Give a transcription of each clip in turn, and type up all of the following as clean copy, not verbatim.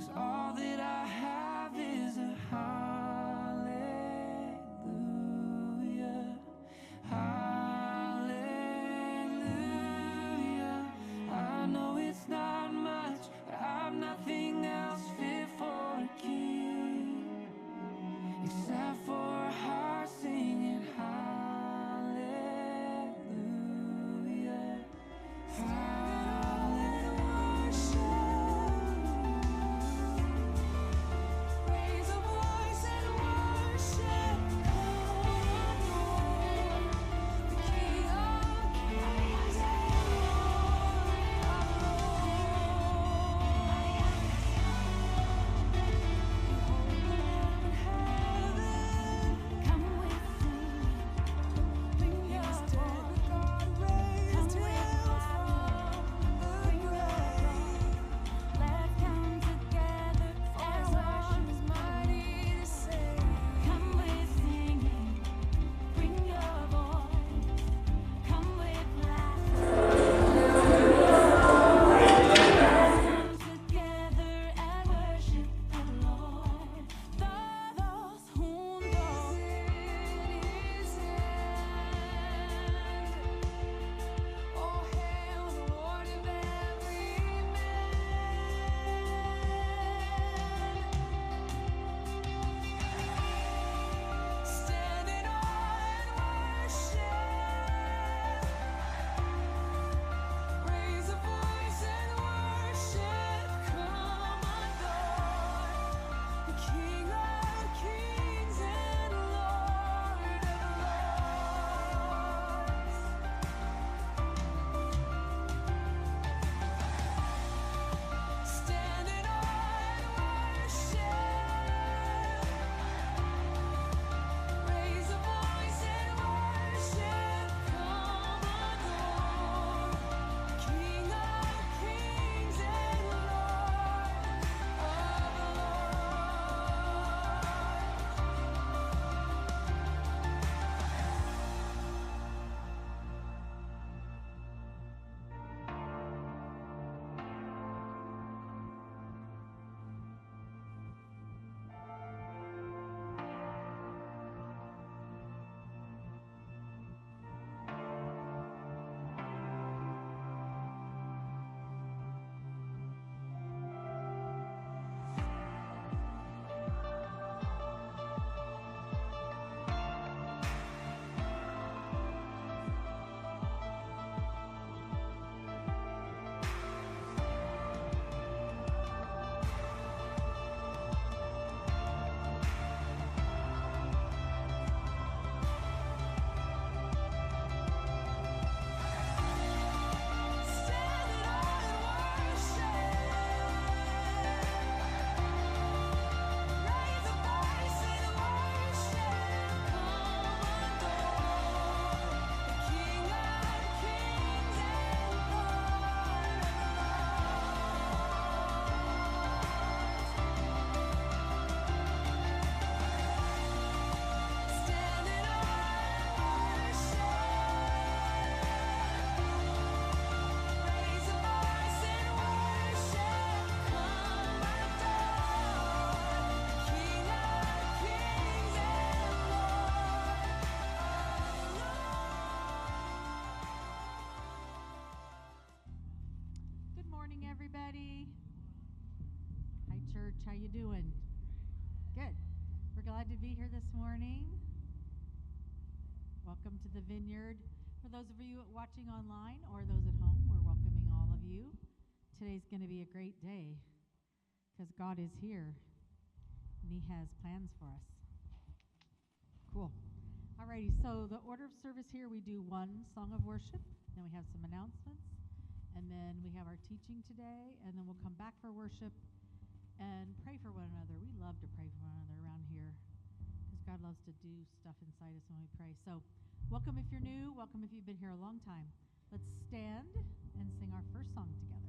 'cause all that I have is a hallelujah, hallelujah. I know it's not much, but I've nothing else fit for a king except for a heart singing hallelujah, raise a voice and worship, come Lord, the King of Kings and Lord of Lords. Come with me, bring your voice. God raised him from the grave. Let's come together and worship His mighty to save. Come with singing, bring your voice. Come with laughter. Come together and worship the Lord. Todos juntos. Oh, hail the Lord of every man. Stand in awe and worship. Raise a voice and worship. Come adore the King of Kings and Lord of Lords. Stand in awe and worship. Raise a voice and worship. Come adore King of Kings and Lord of Stand in awe and worship. Raise a voice and worship. Come adore the King of Kings and Lord of Lords. Stand in awe and worship. Raise a voice and worship. Come adore the King of Kings and Lord. Good morning, everybody. Hi, church. How you doing? Good. We're glad to be here this morning. Welcome to the Vineyard. For those of you watching online or those at home, we're welcoming all of you. Today's going to be a great day because God is here and He has plans for us. Cool. Alrighty, so the order of service here, we do one song of worship, then we have some announcements, and then we have our teaching today, and then we'll come back for worship and pray for one another. We love to pray for one another around here because God loves to do stuff inside us when we pray. So welcome if you're new, welcome if you've been here a long time. Let's stand and sing our first song together.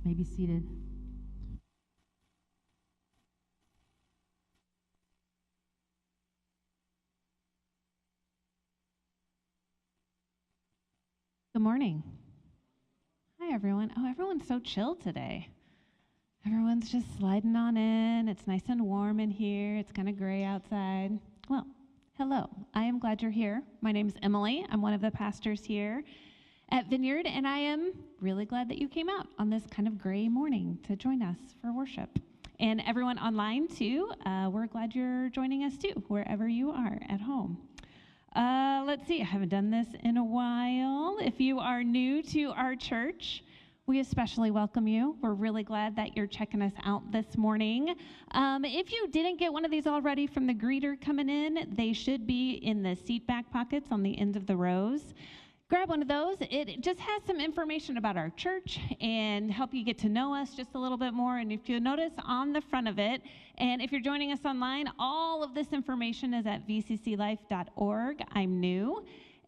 may be seated. Good morning. Hi, everyone. Oh, everyone's so chill today. Everyone's just sliding on in. It's nice and warm in here. It's kind of gray outside. Well, hello. I am glad you're here. My name is Emily. I'm one of the pastors here at Vineyard, and I am really glad that you came out on this kind of gray morning to join us for worship. And everyone online, too, we're glad you're joining us, too, wherever you are at home. Let's see, I haven't done this in a while. If you are new to our church, we especially welcome you. We're really glad that you're checking us out this morning. If you didn't get one of these already from the greeter coming in, they should be in the seat back pockets on the end of the rows. Grab one of those. It just has some information about our church and help you get to know us just a little bit more. And if you notice on the front of it, and if you're joining us online, all of this information is at vcclife.org. I'm new.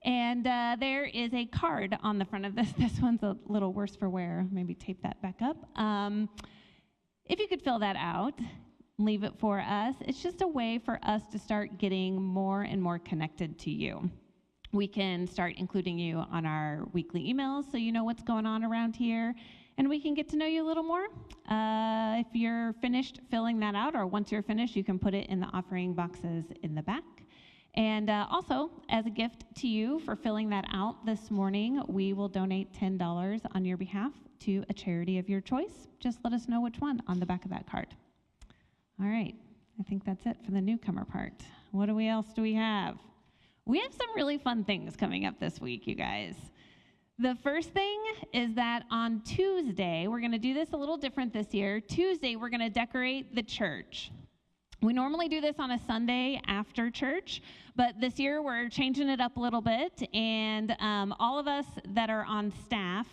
And there is a card on the front of this. This one's a little worse for wear. Maybe tape that back up. If you could fill that out, leave it for us. It's just a way for us to start getting more and more connected to you. We can start including you on our weekly emails so you know what's going on around here, and we can get to know you a little more. If you're finished filling that out, or once you're finished, you can put it in the offering boxes in the back. And also, as a gift to you for filling that out this morning, we will donate $10 on your behalf to a charity of your choice. Just let us know which one on the back of that card. All right, I think that's it for the newcomer part. What else do we have? We have some really fun things coming up this week, you guys. The first thing is that on Tuesday, we're going to do this a little different this year. Tuesday, we're going to decorate the church. We normally do this on a Sunday after church, but this year we're changing it up a little bit, and all of us that are on staff,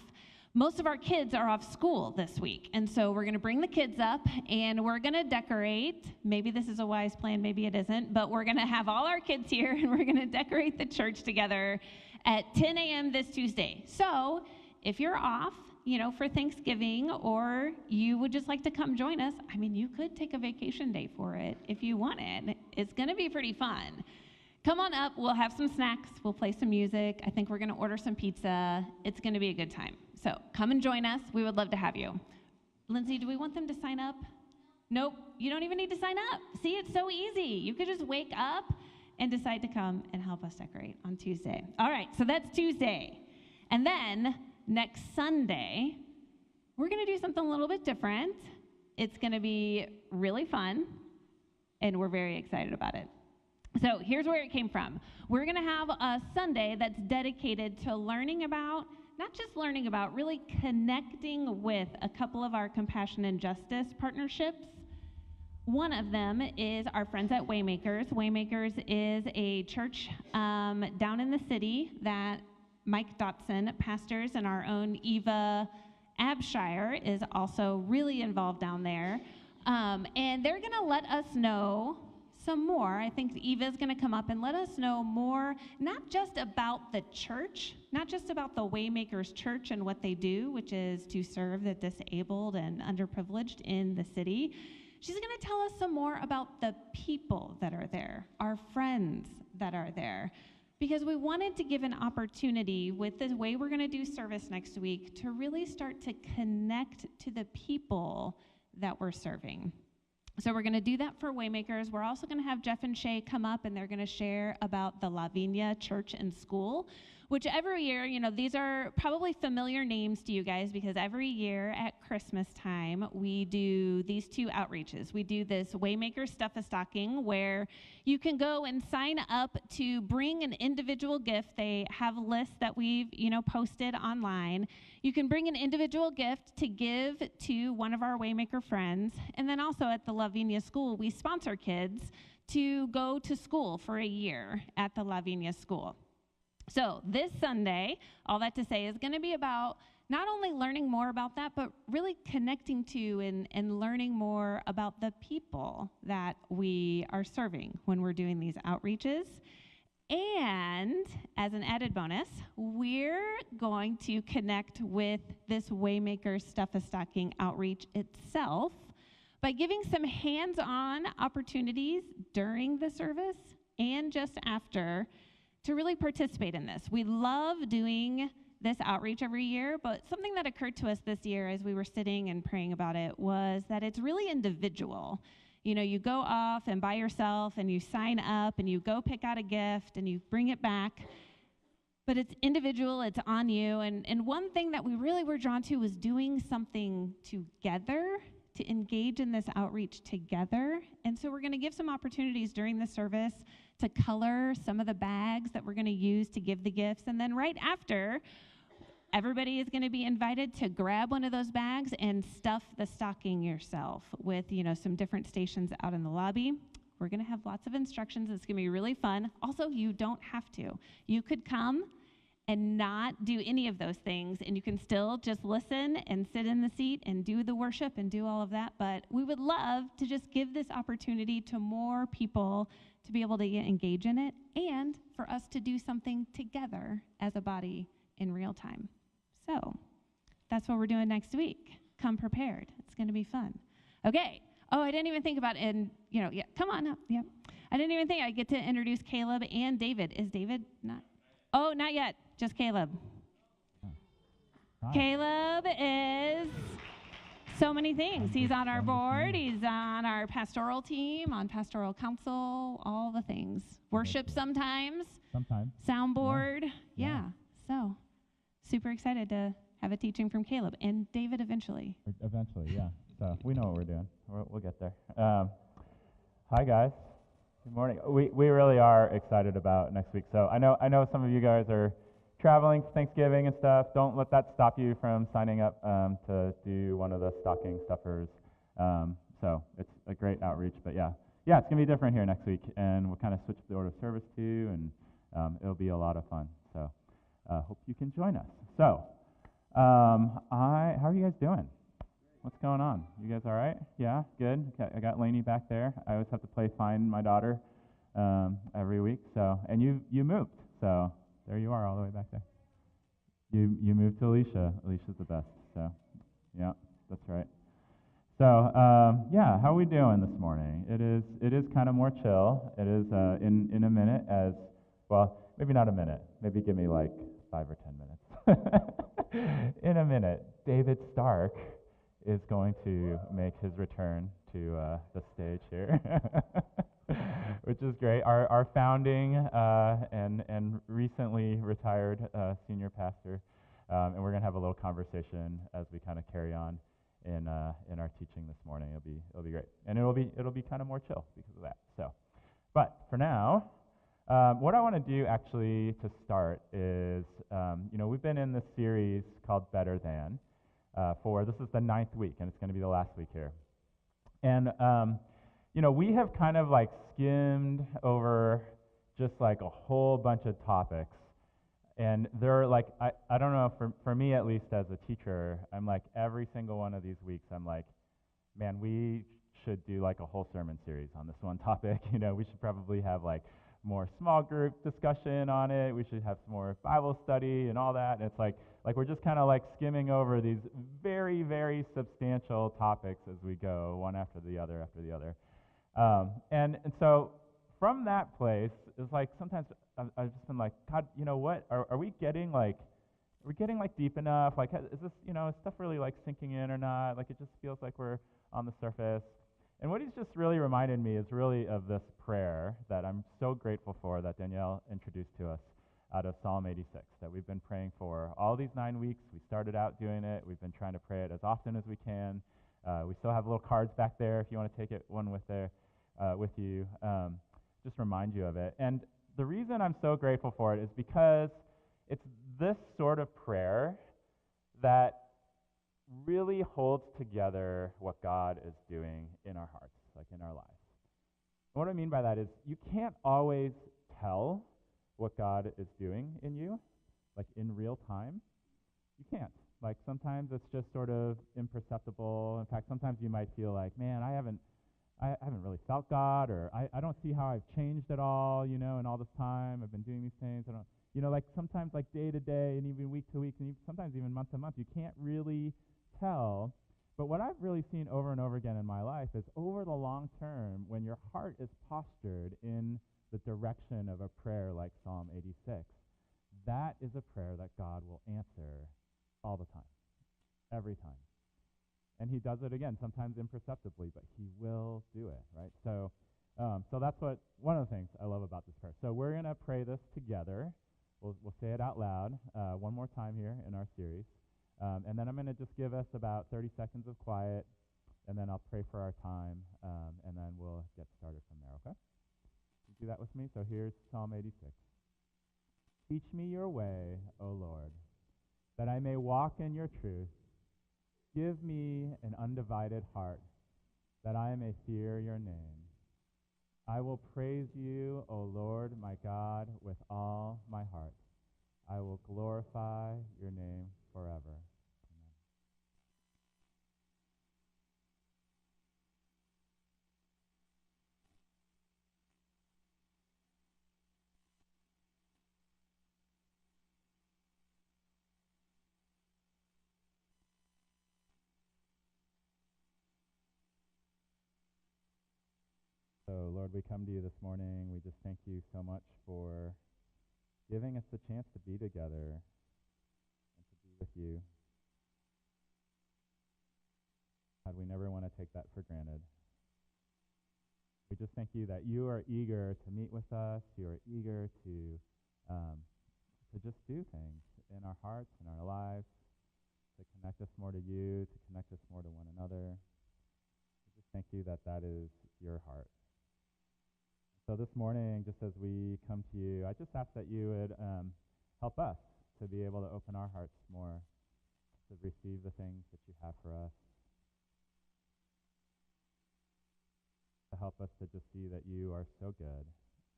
most of our kids are off school this week, and so we're going to bring the kids up, and we're going to decorate. Maybe this is a wise plan, maybe it isn't, but we're going to have all our kids here, and we're going to decorate the church together at 10 a.m. this Tuesday. So if you're off, for Thanksgiving, or you would just like to come join us, you could take a vacation day for it if you wanted. It's going to be pretty fun. Come on up. We'll have some snacks. We'll play some music. I think we're going to order some pizza. It's going to be a good time. So come and join us. We would love to have you. Lindsay, do we want them to sign up? Nope. You don't even need to sign up. See, it's so easy. You could just wake up and decide to come and help us decorate on Tuesday. All right, so that's Tuesday. And then next Sunday, we're going to do something a little bit different. It's going to be really fun, and we're very excited about it. So here's where it came from. We're going to have a Sunday that's dedicated to learning about, not just learning about, really connecting with a couple of our compassion and justice partnerships. One of them is our friends at Waymakers. Waymakers is a church down in the city that Mike Dotson pastors, and our own Eva Abshire is also really involved down there. And they're going to let us know some more. I think Eva's going to come up and let us know more, not just about the church, not just about the Waymakers Church and what they do, which is to serve the disabled and underprivileged in the city. She's going to tell us some more about the people that are there, our friends that are there, because we wanted to give an opportunity with the way we're going to do service next week to really start to connect to the people that we're serving. So we're going to do that for Waymakers. We're also going to have Jeff and Shay come up, and they're going to share about the Vineyard Church and School, which every year, these are probably familiar names to you guys, because every year at Christmas time, we do these two outreaches. We do this Waymaker Stuff-a-Stocking, where you can go and sign up to bring an individual gift. They have lists that we've, posted online. You can bring an individual gift to give to one of our Waymaker friends. And then also at the Vineyard School, we sponsor kids to go to school for a year at the Vineyard School. So this Sunday, all that to say, is going to be about not only learning more about that, but really connecting to and learning more about the people that we are serving when we're doing these outreaches. And as an added bonus, we're going to connect with this Waymaker Stuff a Stocking outreach itself by giving some hands-on opportunities during the service and just after to really participate in this. We love doing this outreach every year, but something that occurred to us this year as we were sitting and praying about it was that it's really individual. You know, you go off and by yourself and you sign up and you go pick out a gift and you bring it back, but it's individual, it's on you. And one thing that we really were drawn to was doing something together, to engage in this outreach together. And so we're going to give some opportunities during the service to color some of the bags that we're going to use to give the gifts. And then right after, everybody is going to be invited to grab one of those bags and stuff the stocking yourself with, you know, some different stations out in the lobby. We're going to have lots of instructions. It's going to be really fun. Also, you don't have to. You could come and not do any of those things, and you can still just listen and sit in the seat and do the worship and do all of that. But we would love to just give this opportunity to more people to be able to engage in it and for us to do something together as a body in real time. So that's what we're doing next week. Come prepared. It's going to be fun. Okay. Oh, I didn't even think about it. And, you know, yeah, come on up. Yeah. I didn't even think I'd get to introduce Caleb and David. Is David not? Oh, not yet. Just Caleb. Hi. Caleb is so many things. He's on our board. He's on our pastoral team, on pastoral council, all the things. Worship sometimes. Sometimes. Soundboard. Yeah. So super excited to have a teaching from Caleb and David eventually. Eventually, yeah. So we know what we're doing. We'll get there. Hi, guys. Good morning. We really are excited about next week. So I know some of you guys are traveling for Thanksgiving and stuff. Don't let that stop you from signing up to do one of the stocking stuffers. So it's a great outreach. But yeah, it's going to be different here next week. And we'll kind of switch the order of service too. And it'll be a lot of fun. So hope you can join us. So how are you guys doing? What's going on? You guys all right? Yeah, good. Okay, I got Lainey back there. I always have to play find my daughter every week. So, and you moved. So there you are, all the way back there. You moved to Alicia. Alicia's the best. So, yeah, that's right. So, how are we doing this morning? It is kind of more chill. It is in a minute as well. Maybe not a minute. Maybe give me like 5 or 10 minutes. In a minute, David Stark is going to make his return to the stage here, which is great. Our founding and recently retired senior pastor, and we're going to have a little conversation as we kind of carry on in our teaching this morning. It'll be great, and it'll be kind of more chill because of that. So, but for now, what I want to do actually to start is, we've been in this series called Better Than. This is the 9th week, and it's going to be the last week here. And, we have kind of like skimmed over just like a whole bunch of topics. And they're like, I don't know, for me at least as a teacher, I'm like, every single one of these weeks, I'm like, man, we should do like a whole sermon series on this one topic. We should probably have like more small group discussion on it. We should have some more Bible study and all that. And it's like we're just kind of like skimming over these very, very substantial topics as we go, one after the other. And so from that place, it's like sometimes I've just been like, God, you know what? Are we getting like deep enough? Like, is this, is stuff really like sinking in or not? Like, it just feels like we're on the surface. And what he's just really reminded me is really of this prayer that I'm so grateful for that Danielle introduced to us out of Psalm 86 that we've been praying for all these 9 weeks. We started out doing it. We've been trying to pray it as often as we can. We still have little cards back there if you want to take one with you. Just remind you of it. And the reason I'm so grateful for it is because it's this sort of prayer that really holds together what God is doing in our hearts, like in our lives. And what I mean by that is you can't always tell what God is doing in you, like in real time. You can't. Like sometimes it's just sort of imperceptible. In fact, sometimes you might feel like, man, I I haven't really felt God, or I don't see how I've changed at all, in all this time. I've been doing these things. I don't, like sometimes like day to day and even week to week and sometimes even month to month, you can't really tell. But what I've really seen over and over again in my life is over the long term, when your heart is postured in the direction of a prayer like Psalm 86, that is a prayer that God will answer all the time, every time. And he does it again, sometimes imperceptibly, but he will do it, right? So that's one of the things I love about this prayer. So we're going to pray this together. We'll say it out loud one more time here in our series. And then I'm going to just give us about 30 seconds of quiet, and then I'll pray for our time, and then we'll get started from there, okay? You do that with me? So here's Psalm 86. Teach me your way, O Lord, that I may walk in your truth. Give me an undivided heart, that I may fear your name. I will praise you, O Lord, my God, with all my heart. I will glorify your name forever. Amen. So, Lord, we come to you this morning. We just thank you so much for giving us the chance to be together and to be with you. God, we never want to take that for granted. We just thank you that you are eager to meet with us. You are eager to just do things in our hearts and our lives, to connect us more to you, to connect us more to one another. We just thank you that that is your heart. So this morning, just as we come to you, I just ask that you would help us to be able to open our hearts more to receive the things that you have for us, to help us to just see that you are so good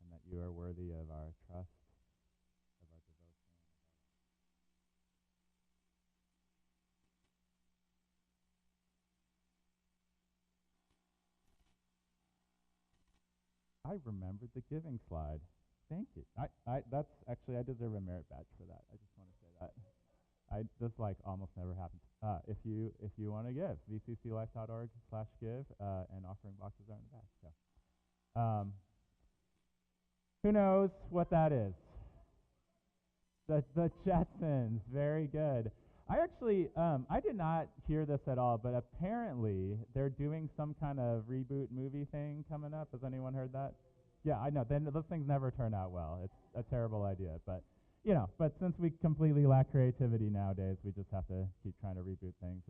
and that you are worthy of our trust, of our devotion. I remembered the giving slide. Thank you. That's actually, I deserve a merit badge for that. I just want to say that. This almost never happens. If you want to give, vcclife.org/give, and offering boxes are in the back. So, who knows what that is? The Jetsons. Very good. I actually, I did not hear this at all, but apparently they're doing some kind of reboot movie thing coming up. Has anyone heard that? Yeah, I know. Those things never turn out well. It's a terrible idea, but since we completely lack creativity nowadays, we just have to keep trying to reboot things.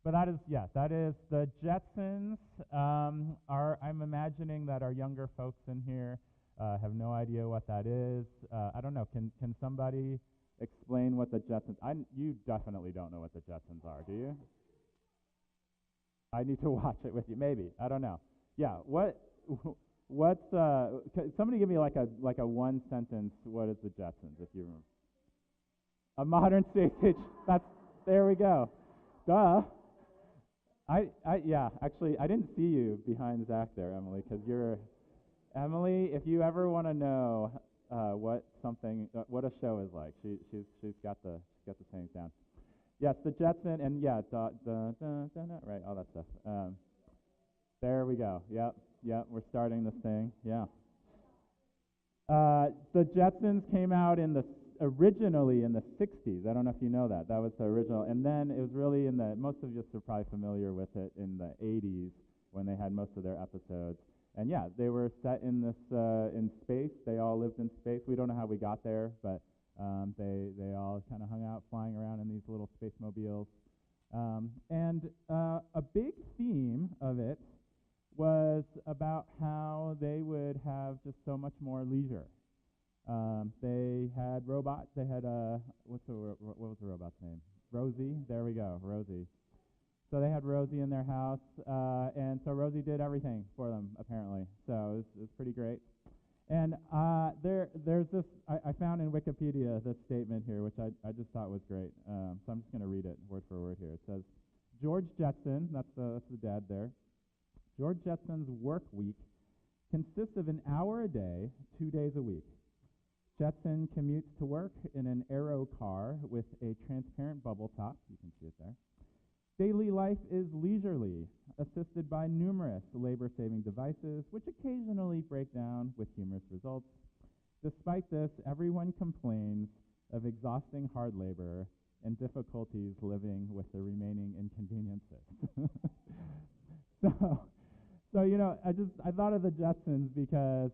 But that is the Jetsons. I'm imagining that our younger folks in here have no idea what that is. I don't know. Can somebody explain what the Jetsons? You definitely don't know what the Jetsons are, do you? I need to watch it with you. Maybe. I don't know. Yeah. What's somebody give me like a one sentence? What is the Jetsons? If you remember, a modern space age. There we go. Duh. Actually, I didn't see you behind Zach there, Emily, because Emily. If you ever want to know what a show is like, she's got the sayings down. Yes, the Jetson, and right, all that stuff. There we go. Yep, we're starting this thing. Yeah. The Jetsons came out originally in the 60s. I don't know if you know that. That was the original. And then it was really most of you are probably familiar with it in the 80s when they had most of their episodes. And yeah, they were set in in space. They all lived in space. We don't know how we got there, but they all kind of hung out flying around in these little space mobiles. And a big theme of it was about how they would have just so much more leisure. They had robots. They had what was the robot's name? Rosie. There we go, Rosie. So they had Rosie in their house, and so Rosie did everything for them apparently. So it was pretty great. And there's this. I found in Wikipedia this statement here, which I just thought was great. So I'm just going to read it word for word here. It says, George Jetson, that's the dad there. George Jetson's work week consists of an hour a day, 2 days a week. Jetson commutes to work in an aero car with a transparent bubble top. You can see it there. Daily life is leisurely, assisted by numerous labor-saving devices, which occasionally break down with humorous results. Despite this, everyone complains of exhausting hard labor and difficulties living with the remaining inconveniences. So I thought of the Jetsons because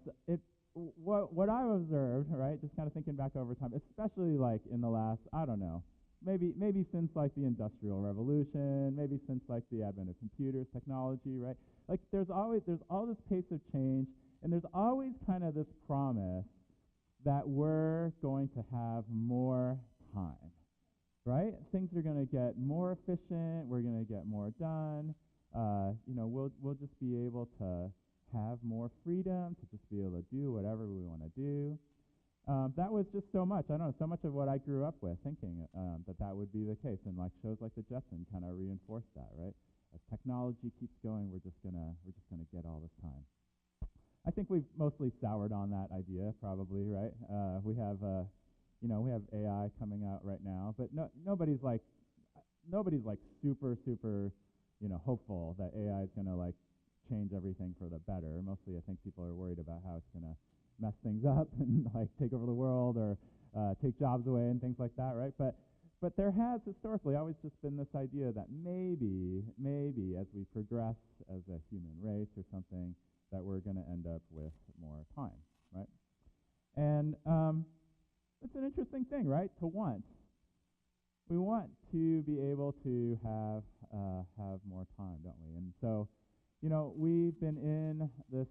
what I observed, right, just kind of thinking back over time, especially like in the last, I don't know, maybe since like the Industrial Revolution, maybe since like the advent of computers, technology, right? Like there's all this pace of change, and there's always kind of this promise that we're going to have more time, right? Things are going to get more efficient. We're going to get more done. We'll just be able to have more freedom, to just be able to do whatever we want to do. That was just so much. I don't know, so much of what I grew up with, thinking that would be the case, and like shows like the Jetsons kind of reinforce that, right? As technology keeps going, we're just gonna get all this time. I think we've mostly soured on that idea, probably, right? We have AI coming out right now, but nobody's like super, hopeful that AI is gonna like change everything for the better. Mostly, I think people are worried about how it's gonna mess things up and like take over the world or take jobs away and things like that, right? But there has historically always just been this idea that maybe as we progress as a human race or something, that we're going to end up with more time, right? And it's an interesting thing, right? We want to be able to have more time, don't we? And so, we've been in this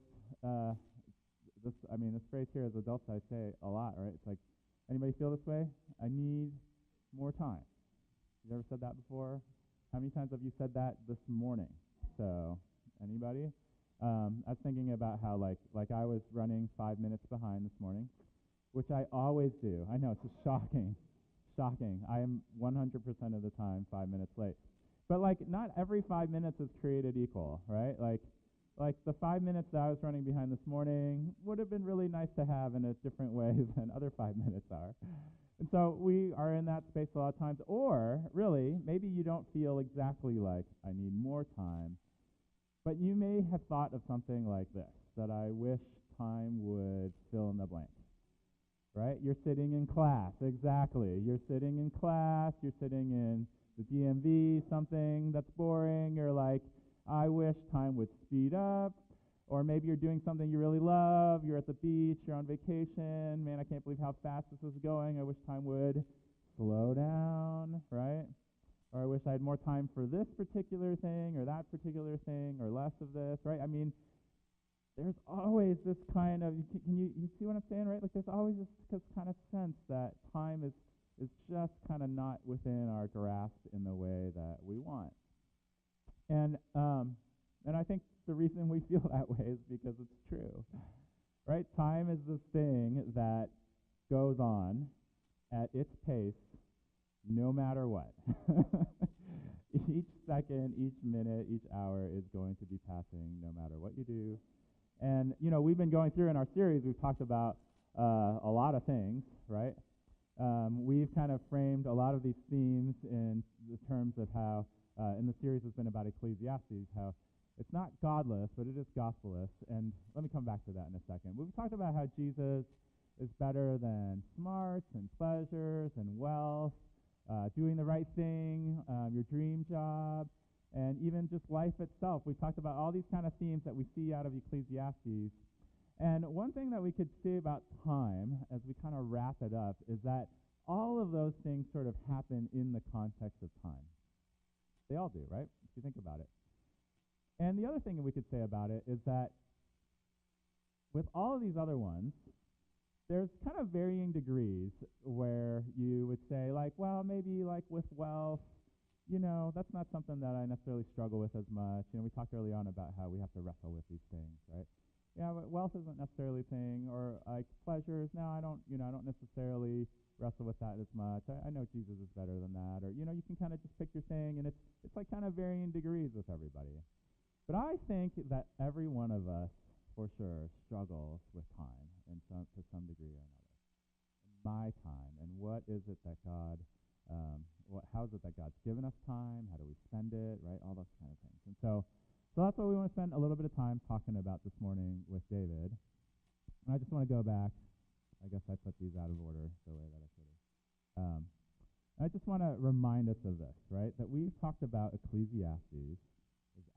phrase here as adults I say a lot, right? It's like, anybody feel this way? I need more time. You ever said that before? How many times have you said that this morning? So, anybody? I was thinking about how like I was running 5 minutes behind this morning, which I always do. I know, it's just shocking. I am 100% of the time 5 minutes late. But like not every 5 minutes is created equal, right? Like the 5 minutes that I was running behind this morning would have been really nice to have in a different way than other 5 minutes are. And so we are in that space a lot of times. Or really, maybe you don't feel exactly like I need more time, but you may have thought of something like this, that I wish time would fill in the blank, right? You're sitting in class, exactly. You're sitting in class, you're sitting in the DMV, something that's boring. You're like, I wish time would speed up. Or maybe you're doing something you really love. You're at the beach, you're on vacation. Man, I can't believe how fast this is going. I wish time would slow down, right? Or I wish I had more time for this particular thing or that particular thing or less of this, right? I mean, there's always this kind of, you see what I'm saying, right? Like there's always this kind of sense that time is just kind of not within our grasp in the way that we want. And I think the reason we feel that way is because it's true, right? Time is this thing that goes on at its pace no matter what. Each second, each minute, each hour is going to be passing no matter what you do. And, we've been going through in our series, we've talked about a lot of things, right? We've kind of framed a lot of these themes in the terms of how, in the series has been about Ecclesiastes, how it's not godless, but it is gospelless. And let me come back to that in a second. We've talked about how Jesus is better than smarts and pleasures and wealth, doing the right thing, your dream job, and even just life itself. We've talked about all these kind of themes that we see out of Ecclesiastes. And one thing that we could say about time, as we kind of wrap it up, is that all of those things sort of happen in the context of time. They all do, right? If you think about it. And the other thing that we could say about it is that with all of these other ones, there's kind of varying degrees where you would say, like, well, maybe like with wealth, that's not something that I necessarily struggle with as much. We talked early on about how we have to wrestle with these things, right? Yeah, but wealth isn't necessarily a thing. Or like pleasures, no, I don't necessarily wrestle with that as much. I know Jesus is better than that. Or, you can kind of just pick your thing, and it's like kind of varying degrees with everybody. But I think that every one of us, for sure, struggles with time to some degree or another. My time, and what is it that God, how is it that God's given us time? How do we spend it, right? All those kind of things. And so that's what we want to spend a little bit of time talking about this morning with David. And I just want to go back. I guess I put these out of order the way that I should have. I just want to remind us of this, right? That we've talked about Ecclesiastes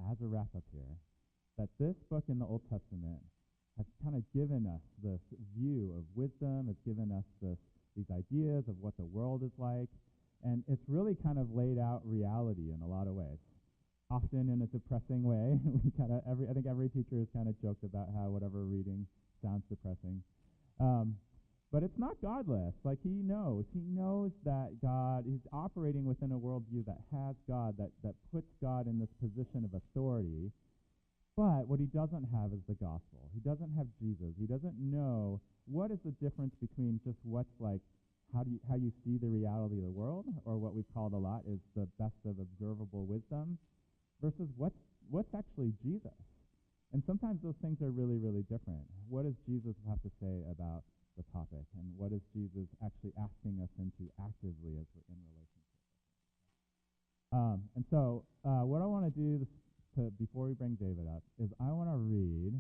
as a wrap-up here, that this book in the Old Testament has kind of given us this view of wisdom. It's given us these ideas of what the world is like, and it's really kind of laid out reality in a lot of ways. Often in a depressing way. I think every teacher has kind of joked about how whatever reading sounds depressing. But it's not godless. Like, he knows that God, he's operating within a worldview that has God, that puts God in this position of authority. But what he doesn't have is the gospel. He doesn't have Jesus. He doesn't know what is the difference between just what's like, how you see the reality of the world, or what we've called a lot is the best of observable wisdom, versus what's actually Jesus. And sometimes those things are really, really different. What does Jesus have to say about the topic, and what is Jesus actually asking us into actively as we're in relationship? And so what I want to do before we bring David up is I want to read,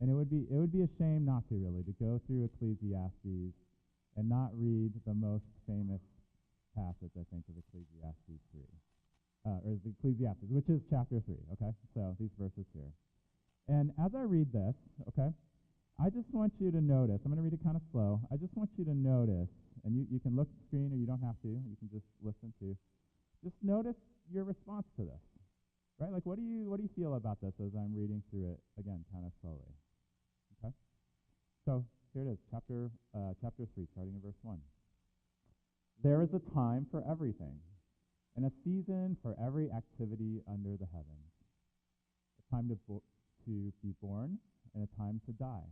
and it would be a shame not to really, to go through Ecclesiastes and not read the most famous passage, I think, of Ecclesiastes 3, or Ecclesiastes, which is chapter 3, okay? So these verses here. And as I read this, okay, I just want you to notice, I'm going to read it kind of slow. I just want you to notice, and you can look at the screen, or you don't have to, you can just listen to. Just notice your response to this, right? Like, what do you feel about this as I'm reading through it, again, kind of slowly? Okay? So here it is, chapter 3, starting in verse 1. There is a time for everything, and a season for every activity under the heavens. A time to be born, and a time to die.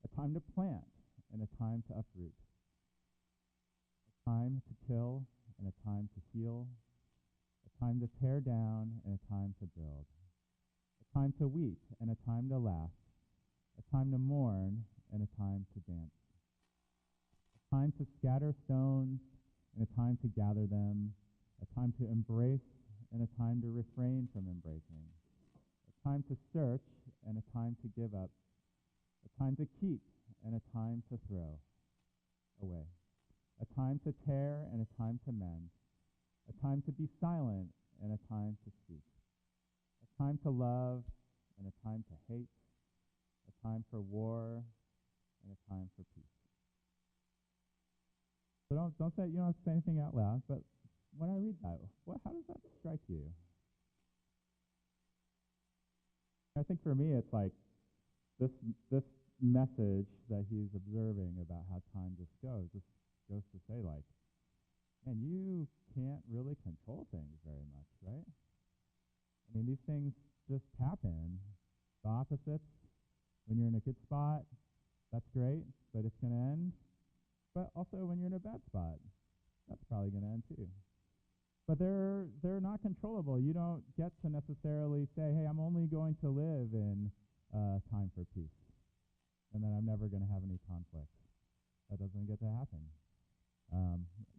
A time to plant, and a time to uproot. A time to kill, and a time to heal. A time to tear down, and a time to build. A time to weep, and a time to laugh. A time to mourn, and a time to dance. A time to scatter stones, and a time to gather them. A time to embrace, and a time to refrain from embracing. A time to search, and a time to give up. A time to keep, and a time to throw away. A time to tear, and a time to mend. A time to be silent, and a time to speak. A time to love, and a time to hate. A time for war, and a time for peace. So don't say, you don't have to say anything out loud, but when I read that, how does that strike you? I think for me, it's like this message that he's observing about how time just goes to say, like, man, you can't really control things very much, right? I mean, these things just happen. The opposites, when you're in a good spot, that's great, but it's going to end. But also when you're in a bad spot, that's probably going to end too. But they're not controllable. You don't get to necessarily say, hey, I'm only going to live in time for peace, and then I'm never going to have any conflict. That doesn't get to happen.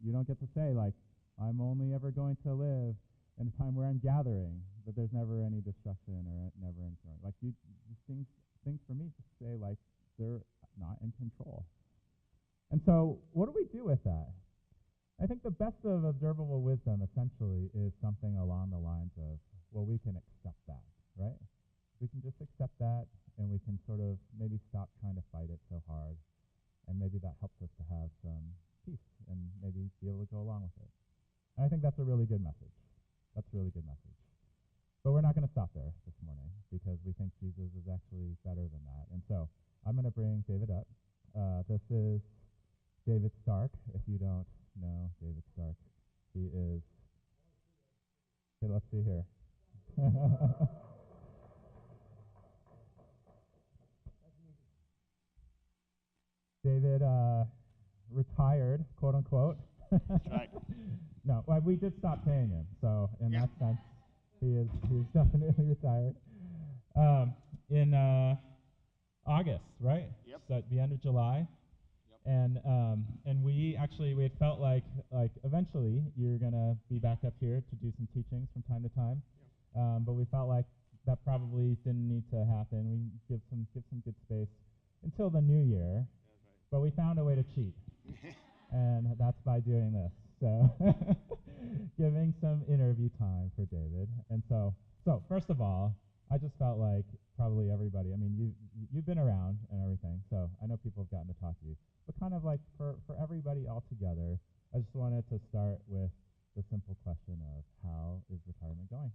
You don't get to say, like, I'm only ever going to live in a time where I'm gathering, but there's never any destruction or never any throwing. Like, these things for me just say, like, they're not in control. And so what do we do with that? I think the best of observable wisdom essentially is something along the lines of, well, we can accept that, right? We can just accept that, and we can sort of maybe stop trying to fight it so hard, and maybe that helps us to have some peace and maybe be able to go along with it. And I think that's a really good message. That's a really good message. But we're not going to stop there this morning, because we think Jesus is actually better than that. And so I'm going to bring David up. This is David Stark, if you don't know David Stark. He is, okay, let's see here. David retired, quote unquote. That's right. No, well, we did stop paying him, so in that sense, He is definitely retired. In August, right? Yep. So at the end of July. Yep. And we had felt like eventually you're gonna be back up here to do some teachings from time to time. Yep. But we felt like that probably didn't need to happen. We give some good space until the new year. That's right. But we found a way to cheat. And that's by doing this. So giving some interview time for David. And so first of all, I just felt like probably everybody, I mean, you've been around and everything, so I know people have gotten to talk to you. But kind of like for everybody all together, I just wanted to start with the simple question of how is retirement going?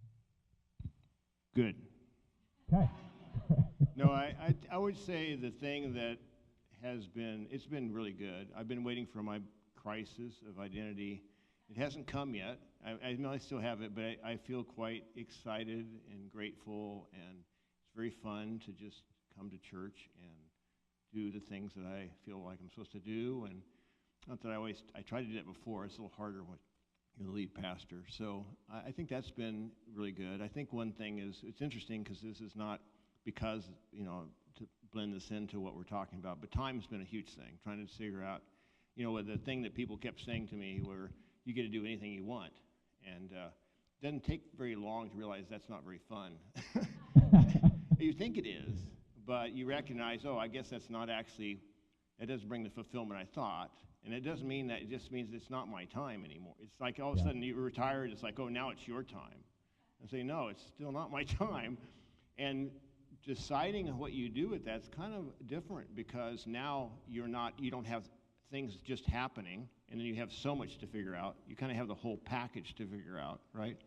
Good. Okay. No, I would say the thing that it's been really good. I've been waiting for my crisis of identity. It hasn't come yet. I know I still have it, but I feel quite excited and grateful, and it's very fun to just come to church and do the things that I feel like I'm supposed to do. And not that I tried to do that before. It's a little harder when you're the lead pastor. So I think that's been really good. I think one thing is, it's interesting because this is not because, to blend this into what we're talking about, but time has been a huge thing, trying to figure out, the thing that people kept saying to me where you get to do anything you want. And it doesn't take very long to realize that's not very fun. You think it is, but you recognize, I guess that's not actually, it doesn't bring the fulfillment I thought. And it doesn't mean that, it just means it's not my time anymore. It's like all of a sudden you're retired, it's like, now it's your time. I say, no, it's still not my time. And deciding what you do with that's kind of different, because now you don't have things just happening, and then you have so much to figure out. You kind of have the whole package to figure out, right?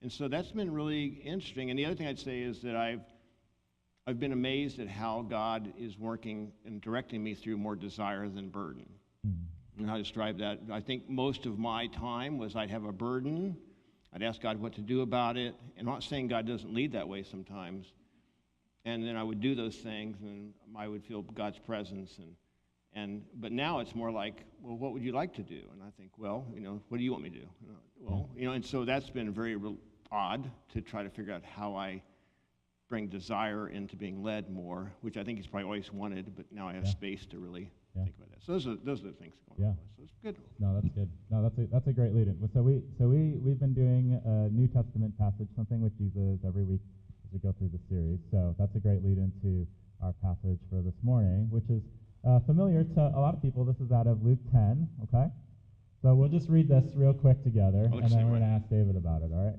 And so that's been really interesting. And the other thing I'd say is that I've been amazed at how God is working and directing me through more desire than burden. And how to describe that. I think most of my time was I'd have a burden, I'd ask God what to do about it, and I'm not saying God doesn't lead that way sometimes, and then I would do those things, and I would feel God's presence, but now it's more like, well, what would you like to do? And I think, well, what do you want me to do? And so that's been very odd to try to figure out how I bring desire into being led more, which I think he's probably always wanted, but now I have space to really think about that. So those are the things going on. So it's good. No, that's good. No, that's a great lead-in. So we've been doing a New Testament passage, something with Jesus, every week as we go through the series. So that's a great lead-in to our passage for this morning, which is familiar to a lot of people. This is out of Luke 10, okay? So we'll just read this real quick together, and then we're going to ask David about it, all right?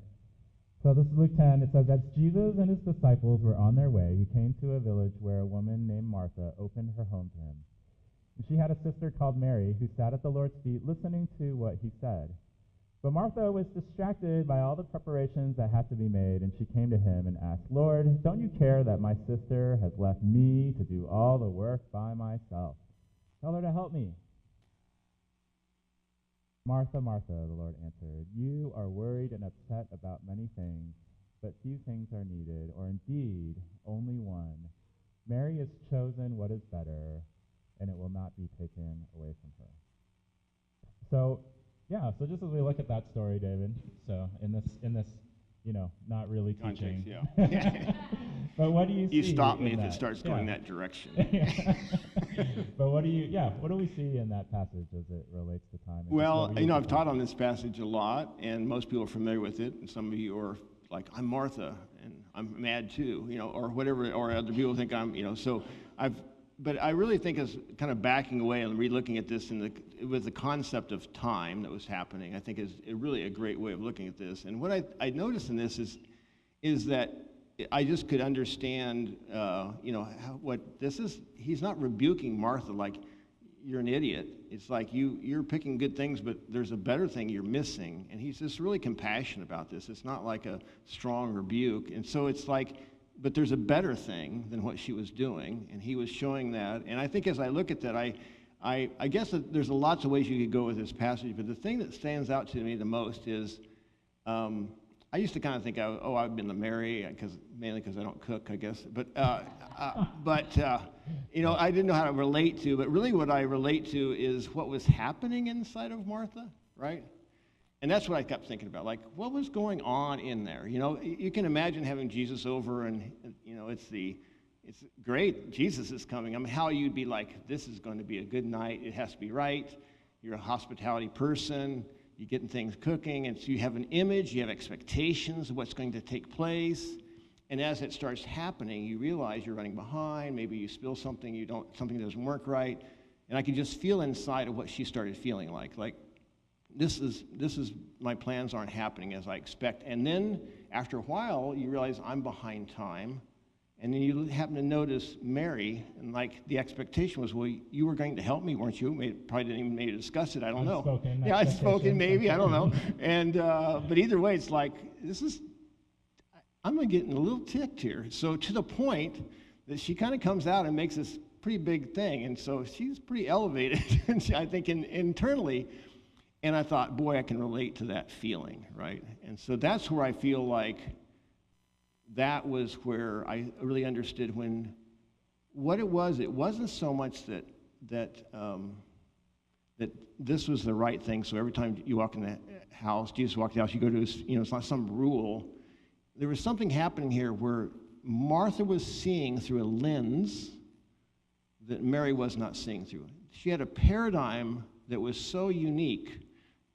So this is Luke 10. It says, as Jesus and his disciples were on their way, he came to a village where a woman named Martha opened her home to him. And she had a sister called Mary who sat at the Lord's feet listening to what he said. But Martha was distracted by all the preparations that had to be made, and she came to him and asked, Lord, don't you care that my sister has left me to do all the work by myself? Tell her to help me. Martha, Martha, the Lord answered, you are worried and upset about many things, but few things are needed, or indeed only one. Mary has chosen what is better, and it will not be taken away from her. So just as we look at that story, David, so in this not really teaching. But what do you see? You stop me if it starts going that direction. But what do we see in that passage as it relates to time? Well, I've taught on this passage a lot, and most people are familiar with it, and some of you are like, I'm Martha, and I'm mad too, or whatever, or other people think I'm, but I really think as kind of backing away and re-looking at this with the concept of time that was happening, I think is really a great way of looking at this. And what I noticed in this is that I just could understand, what this is. He's not rebuking Martha like, you're an idiot. It's like you're picking good things, but there's a better thing you're missing. And he's just really compassionate about this. It's not like a strong rebuke. And so it's like, but there's a better thing than what she was doing, and he was showing that. And I think as I look at that, I guess that there's lots of ways you could go with this passage, but the thing that stands out to me the most is, I used to kind of think, I've been the Mary, mainly because I don't cook, I guess. But I didn't know how to relate to. But really, what I relate to is what was happening inside of Martha, right? And that's what I kept thinking about, like, what was going on in there? You know, you can imagine having Jesus over and, you know, it's great, Jesus is coming. I mean, how you'd be like, this is going to be a good night. It has to be right. You're a hospitality person. You're getting things cooking. And so you have an image. You have expectations of what's going to take place. And as it starts happening, you realize you're running behind. Maybe you spill something. Something doesn't work right. And I could just feel inside of what she started feeling like. Like, this is my plans aren't happening as I expect. And then after a while, you realize I'm behind time. And then you happen to notice Mary, and like the expectation was, well, you were going to help me, weren't you? Probably didn't even maybe discuss it. I don't know. Yeah, I'd spoken maybe. I don't know. And but either way, it's like I'm getting a little ticked here. So to the point that she kind of comes out and makes this pretty big thing, and so she's pretty elevated, I think, internally. And I thought, boy, I can relate to that feeling, right? And so that's where I feel like that was where I really understood what it was. It wasn't so much that this was the right thing. So every time you walk in the house, Jesus walked in the house, you go to his, you know, it's not some rule. There was something happening here where Martha was seeing through a lens that Mary was not seeing through. She had a paradigm that was so unique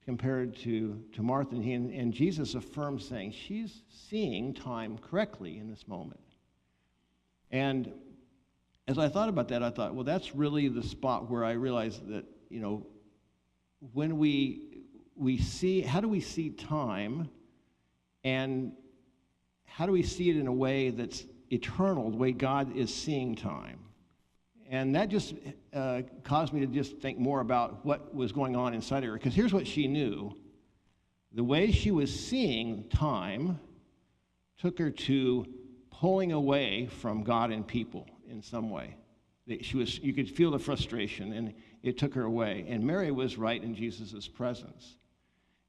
compared to Martha, and Jesus affirms saying she's seeing time correctly in this moment. And as I thought about that, I thought, well, that's really the spot where I realized that, you know, when we see, how do we see time, and how do we see it in a way that's eternal, the way God is seeing time? And that just caused me to just think more about what was going on inside of her. Because here's what she knew. The way she was seeing time took her to pulling away from God and people in some way. You could feel the frustration, and it took her away. And Mary was right in Jesus' presence.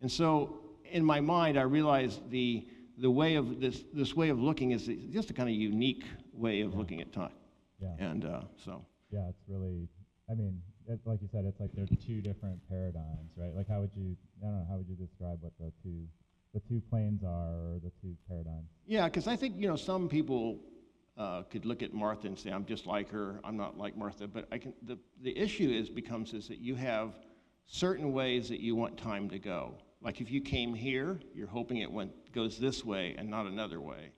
And so in my mind, I realized the way of this way of looking is just a kind of unique way of looking at time. Yeah. And so. Yeah, it's really, I mean, like you said, it's like there's two different paradigms, right? Like how would you describe what the two planes are, or the two paradigms? Yeah, because I think, you know, some people could look at Martha and say, I'm just like her, I'm not like Martha. But the issue becomes that you have certain ways that you want time to go. Like if you came here, you're hoping it goes this way and not another way.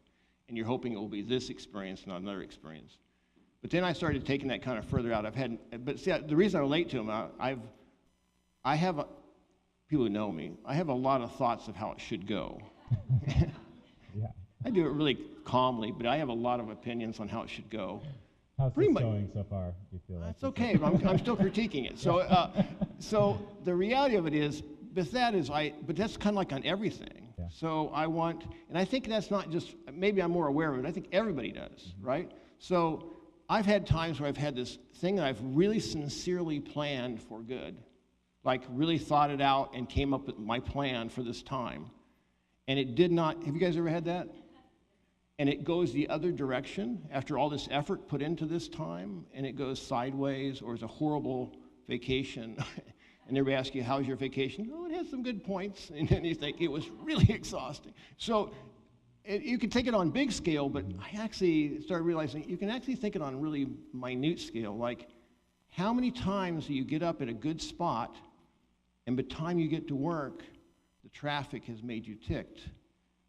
And you're hoping it will be this experience, not another experience. But then I started taking that kind of further out. But see, the reason I relate to him, I have people who know me, I have a lot of thoughts of how it should go. Yeah. I do it really calmly, but I have a lot of opinions on how it should go. How's it going so far, do you feel like? It's okay, but I'm still critiquing it. So, so the reality of it is, but that's kind of like on everything. Yeah. So I want, and I think that's not just, maybe I'm more aware of it, I think everybody does, right? So I've had times where I've had this thing that I've really sincerely planned for good, like really thought it out and came up with my plan for this time. And it did not, have you guys ever had that? And it goes the other direction after all this effort put into this time, and it goes sideways, or it's a horrible vacation. And everybody asks you, how's your vacation? Oh, it had some good points. And then you think, it was really exhausting. So you can take it on big scale, but I actually started realizing you can actually think it on a really minute scale. Like, how many times do you get up at a good spot, and by the time you get to work, the traffic has made you ticked,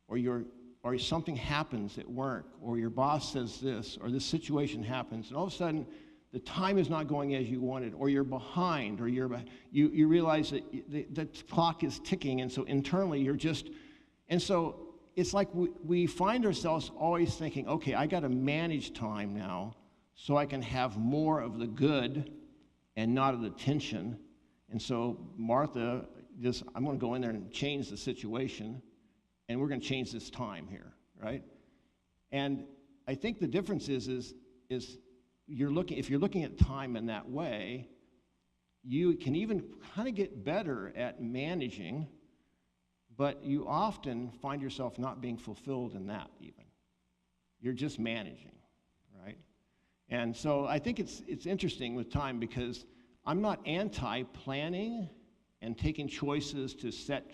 or something happens at work, or your boss says this, or this situation happens, and all of a sudden, the time is not going as you wanted, or you're behind, or you realize that the clock is ticking, and so internally you're just, and so it's like we find ourselves always thinking, okay, I got to manage time now so I can have more of the good and not of the tension. And so Martha, I'm going to go in there and change the situation, and we're going to change this time here, right? And I think the difference is if you're looking at time in that way, you can even kind of get better at managing, but you often find yourself not being fulfilled in that even. You're just managing, right? And so I think it's interesting with time, because I'm not anti-planning and taking choices to set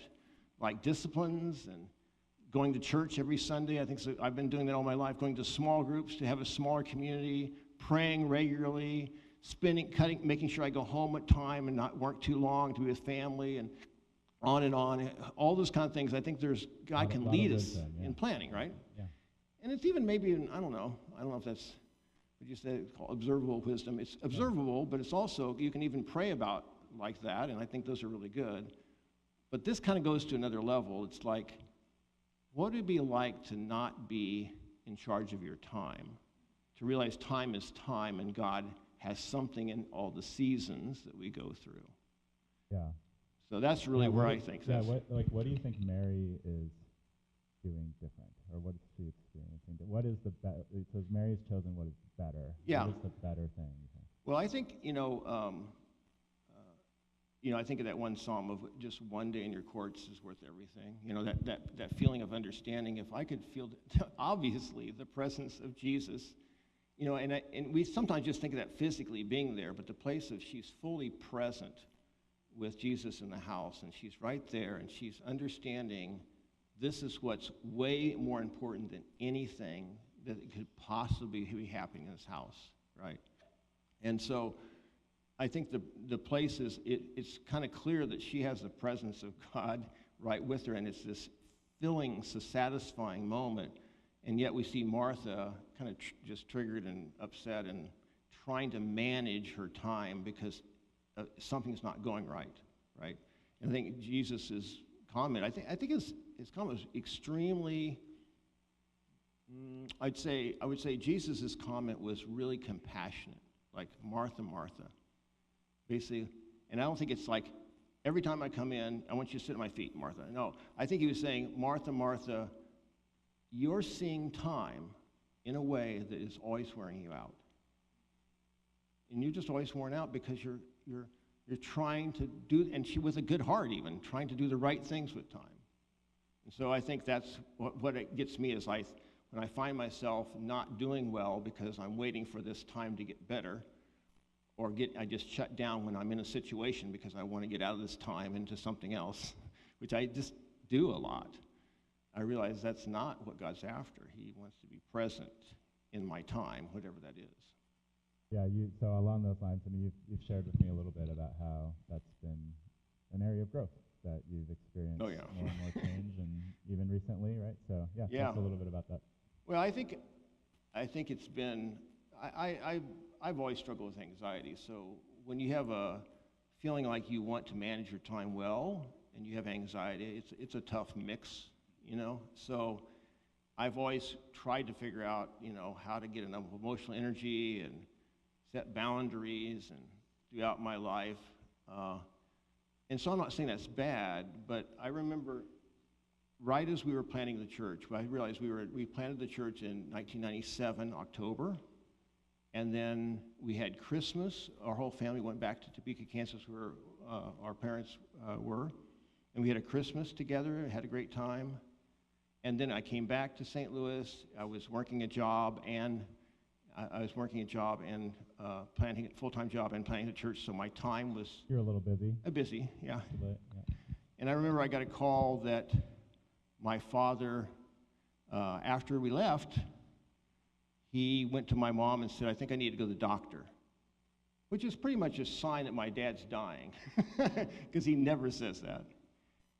like disciplines and going to church every Sunday. I think so. I've been doing that all my life, going to small groups to have a smaller community, praying regularly, making sure I go home at time and not work too long to be with family, and on. All those kind of things. I think God can lead us in planning, right? Yeah. And it's even maybe, I don't know if that's what you said, it's called observable wisdom. It's observable, but it's also, you can even pray about like that, and I think those are really good. But this kind of goes to another level. It's like, what would it be like to not be in charge of your time? To realize time is time, and God has something in all the seasons that we go through. Yeah. So that's really where I think that's... What do you think Mary is doing different? Or what is she experiencing? What is the better? It says Mary has chosen what is better. Yeah. What is the better thing, you think? Well, I think, I think of that one psalm of just one day in your courts is worth everything. That feeling of understanding. If I could feel, obviously, the presence of Jesus, and we sometimes just think of that physically being there, but the place of she's fully present with Jesus in the house, and she's right there, and she's understanding this is what's way more important than anything that could possibly be happening in this house, right? And so I think the place is, it's kind of clear that she has the presence of God right with her, and it's this filling, satisfying moment. And yet we see Martha kind of just triggered and upset and trying to manage her time because something's not going right? And I think Jesus' comment, I think his comment was extremely, I would say Jesus' comment was really compassionate, like, Martha, Martha. Basically, and I don't think it's like, every time I come in, I want you to sit at my feet, Martha. No, I think he was saying, Martha, Martha, you're seeing time in a way that is always wearing you out. And you're just always worn out because you're trying to do, and she with a good heart even, trying to do the right things with time. And so I think that's what it gets me is when I find myself not doing well because I'm waiting for this time to get better, or I just shut down when I'm in a situation because I want to get out of this time into something else, which I just do a lot. I realize that's not what God's after. He wants to be present in my time, whatever that is. Yeah, so along those lines, you've shared with me a little bit about how that's been an area of growth that you've experienced more and more change, and even recently, right? So talk a little bit about that. Well, I think it's been, I've always struggled with anxiety. So when you have a feeling like you want to manage your time well, and you have anxiety, it's a tough mix, So I've always tried to figure out, how to get enough emotional energy and set boundaries and throughout my life. And so I'm not saying that's bad, but I remember right as we were planning the church, I realized we planted the church in 1997, October, and then we had Christmas. Our whole family went back to Topeka, Kansas, where our parents were, and we had a Christmas together, had a great time. And then I came back to St. Louis. I was working a job and planning a full-time job and planning the church, so my time was... You're a little busy. Busy, yeah. Yeah. And I remember I got a call that my father, after we left, he went to my mom and said, I think I need to go to the doctor, which is pretty much a sign that my dad's dying, because he never says that.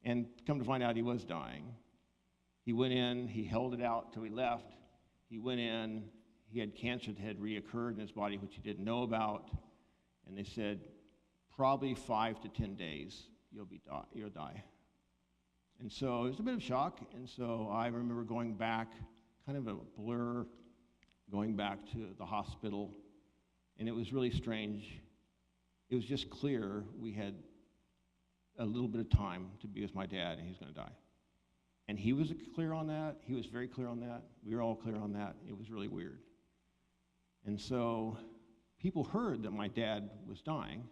And come to find out, he was dying. He went in, he held it out till he left. He went in, he had cancer that had reoccurred in his body, which he didn't know about. And they said, probably 5 to 10 days, you'll die. And so it was a bit of shock. And so I remember going back, kind of a blur, going back to the hospital. And it was really strange. It was just clear we had a little bit of time to be with my dad, and he was going to die. And he was clear on that. He was very clear on that. We were all clear on that. It was really weird. And so people heard that my dad was dying,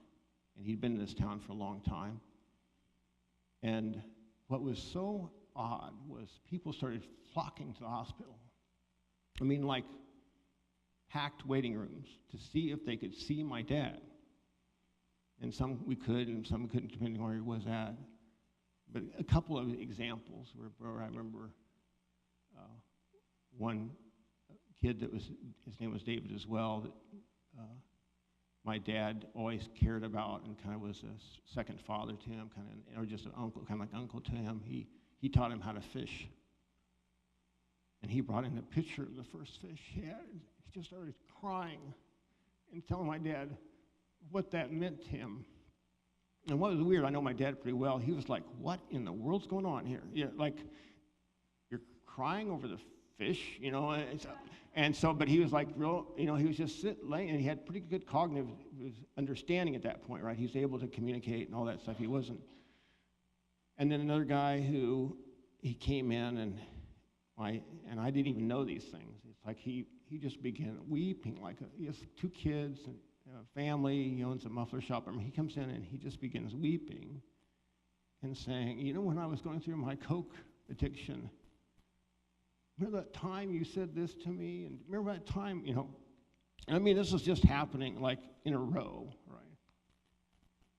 and he'd been in this town for a long time. And what was so odd was people started flocking to the hospital. I mean, like packed waiting rooms to see if they could see my dad. And some we could, and some couldn't, depending on where he was at. But a couple of examples where I remember one kid his name was David as well, that my dad always cared about and kind of was a second father to him, or just an uncle, kind of like uncle to him. He taught him how to fish. And he brought in a picture of the first fish he had. He just started crying and telling my dad what that meant to him. And what was weird, I know my dad pretty well, he was like, what in the world's going on here? Yeah, like, you're crying over the fish, you know? And so, but he was like, he was just laying, and he had pretty good cognitive understanding at that point, right? He was able to communicate and all that stuff. He wasn't. And then another guy he came in, and I didn't even know these things. It's like he just began weeping, he has 2 kids and a family. He owns a muffler shop. I mean, he comes in and he just begins weeping and saying, when I was going through my Coke addiction, remember that time you said this to me? And remember that time, I mean, this was just happening like in a row, right?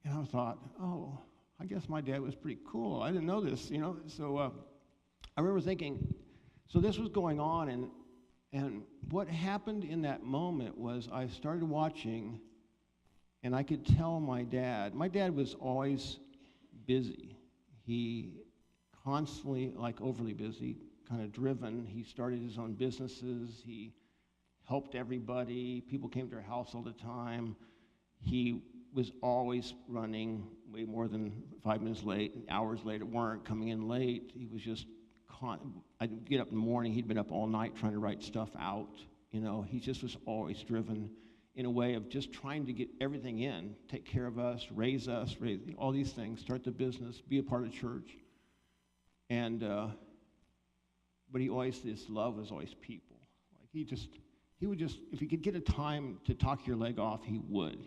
And I thought, oh, I guess my dad was pretty cool. I didn't know this, So I remember thinking, so this was going on, and what happened in that moment was I started watching, and I could tell my dad was always busy. He constantly, overly busy, kind of driven. He started his own businesses. He helped everybody. People came to our house all the time. He was always running way more than 5 minutes late, and hours later weren't coming in late. He was just I'd get up in the morning, he'd been up all night trying to write stuff out. He just was always driven in a way of just trying to get everything in, take care of us, raise all these things, start the business, be a part of church. And, but his love was always people. He would just, if he could get a time to talk your leg off, he would.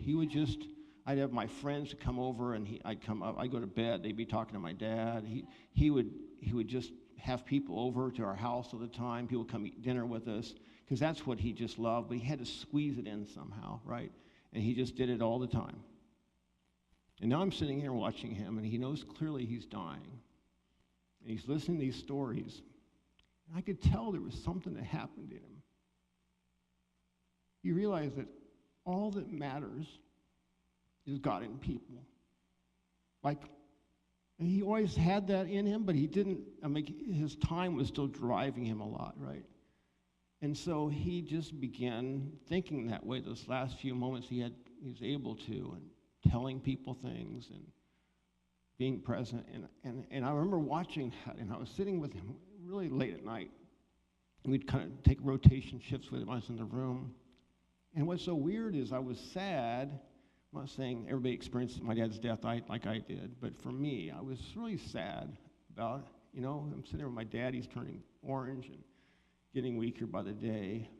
I'd have my friends come over, and I'd come up, I'd go to bed, they'd be talking to my dad. He would just have people over to our house all the time. People come eat dinner with us, because that's what he just loved, but he had to squeeze it in somehow, right? And he just did it all the time. And now I'm sitting here watching him, and he knows clearly he's dying. And he's listening to these stories. And I could tell there was something that happened in him. He realized that all that matters is God and people. And he always had that in him, but he didn't, his time was still driving him a lot, right? And so he just began thinking that way. Those last few moments he was able to, and telling people things and being present. And I remember watching that, and I was sitting with him really late at night. We'd kind of take rotation shifts with him. I was in the room. And what's so weird is I was sad. I'm not saying everybody experienced my dad's death like I did, but for me, I was really sad about it. I'm sitting there with my dad. He's turning orange and getting weaker by the day.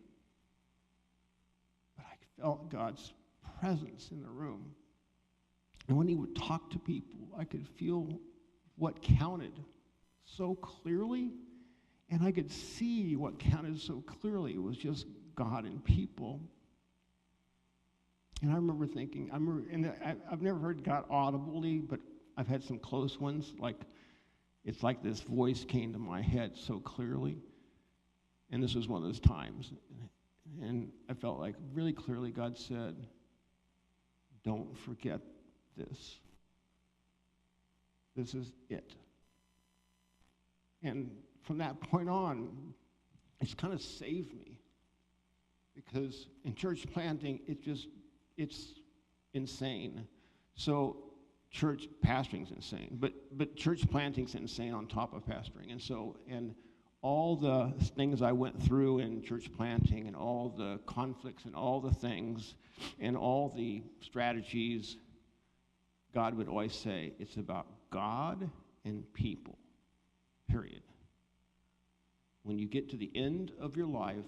But I felt God's presence in the room. And when he would talk to people, I could feel what counted so clearly, and I could see what counted so clearly. It was just God and people. And I remember thinking, I've never heard God audibly, but I've had some close ones. It's like this voice came to my head so clearly. And this was one of those times. And I felt like really clearly God said, don't forget this. This is it. And from that point on, it's kind of saved me. Because in church planting, it's insane. So church pastoring's insane, but church planting's insane on top of pastoring. And all the things I went through in church planting, and all the conflicts and all the things and all the strategies, God would always say, it's about God and people, period. When you get to the end of your life,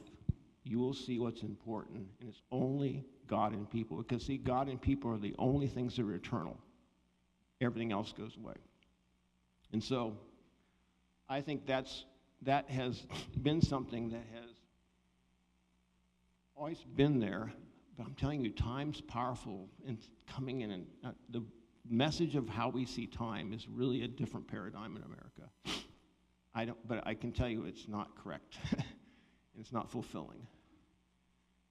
you will see what's important, and it's only God and people. Because, see, God and people are the only things that are eternal. Everything else goes away. And so I think that has been something that has always been there. But I'm telling you, time's powerful in coming in, and the message of how we see time is really a different paradigm in America. But I can tell you it's not correct. It's not fulfilling.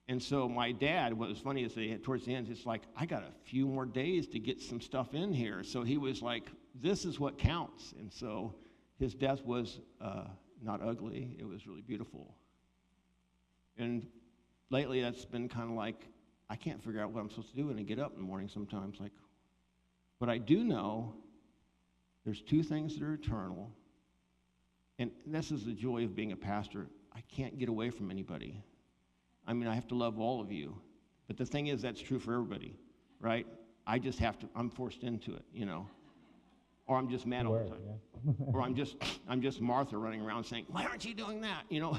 And so my dad, what was funny is towards the end, it's like, I got a few more days to get some stuff in here. So he was like, this is what counts. And so his death was not ugly. It was really beautiful. And lately that's been kind of like, I can't figure out what I'm supposed to do when I get up in the morning sometimes. Like, but I do know there's two things that are eternal. And this is the joy of being a pastor. I can't get away from anybody. I mean, I have to love all of you. But the thing is, that's true for everybody, right? I just have to, I'm forced into it, you know. Or I'm just mad all the time. Yeah. Or I'm just Martha running around saying, why aren't you doing that? You know,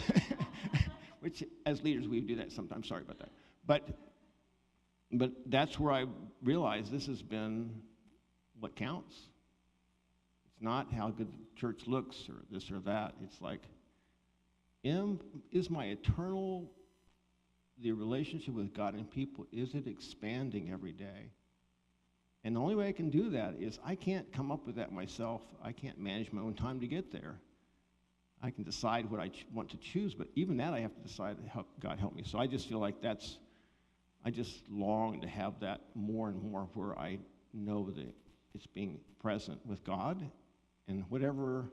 which as leaders, we do that sometimes. Sorry about that. But that's where I realized this has been what counts. It's not how good the church looks or this or that. It's like, is my eternal, the relationship with God and people, is it expanding every day? And the only way I can do that is I can't come up with that myself. I can't manage my own time to get there. I can decide what I want to choose, but even that I have to decide, God help me. So I just feel like I just long to have that more and more where I know that it's being present with God, and whatever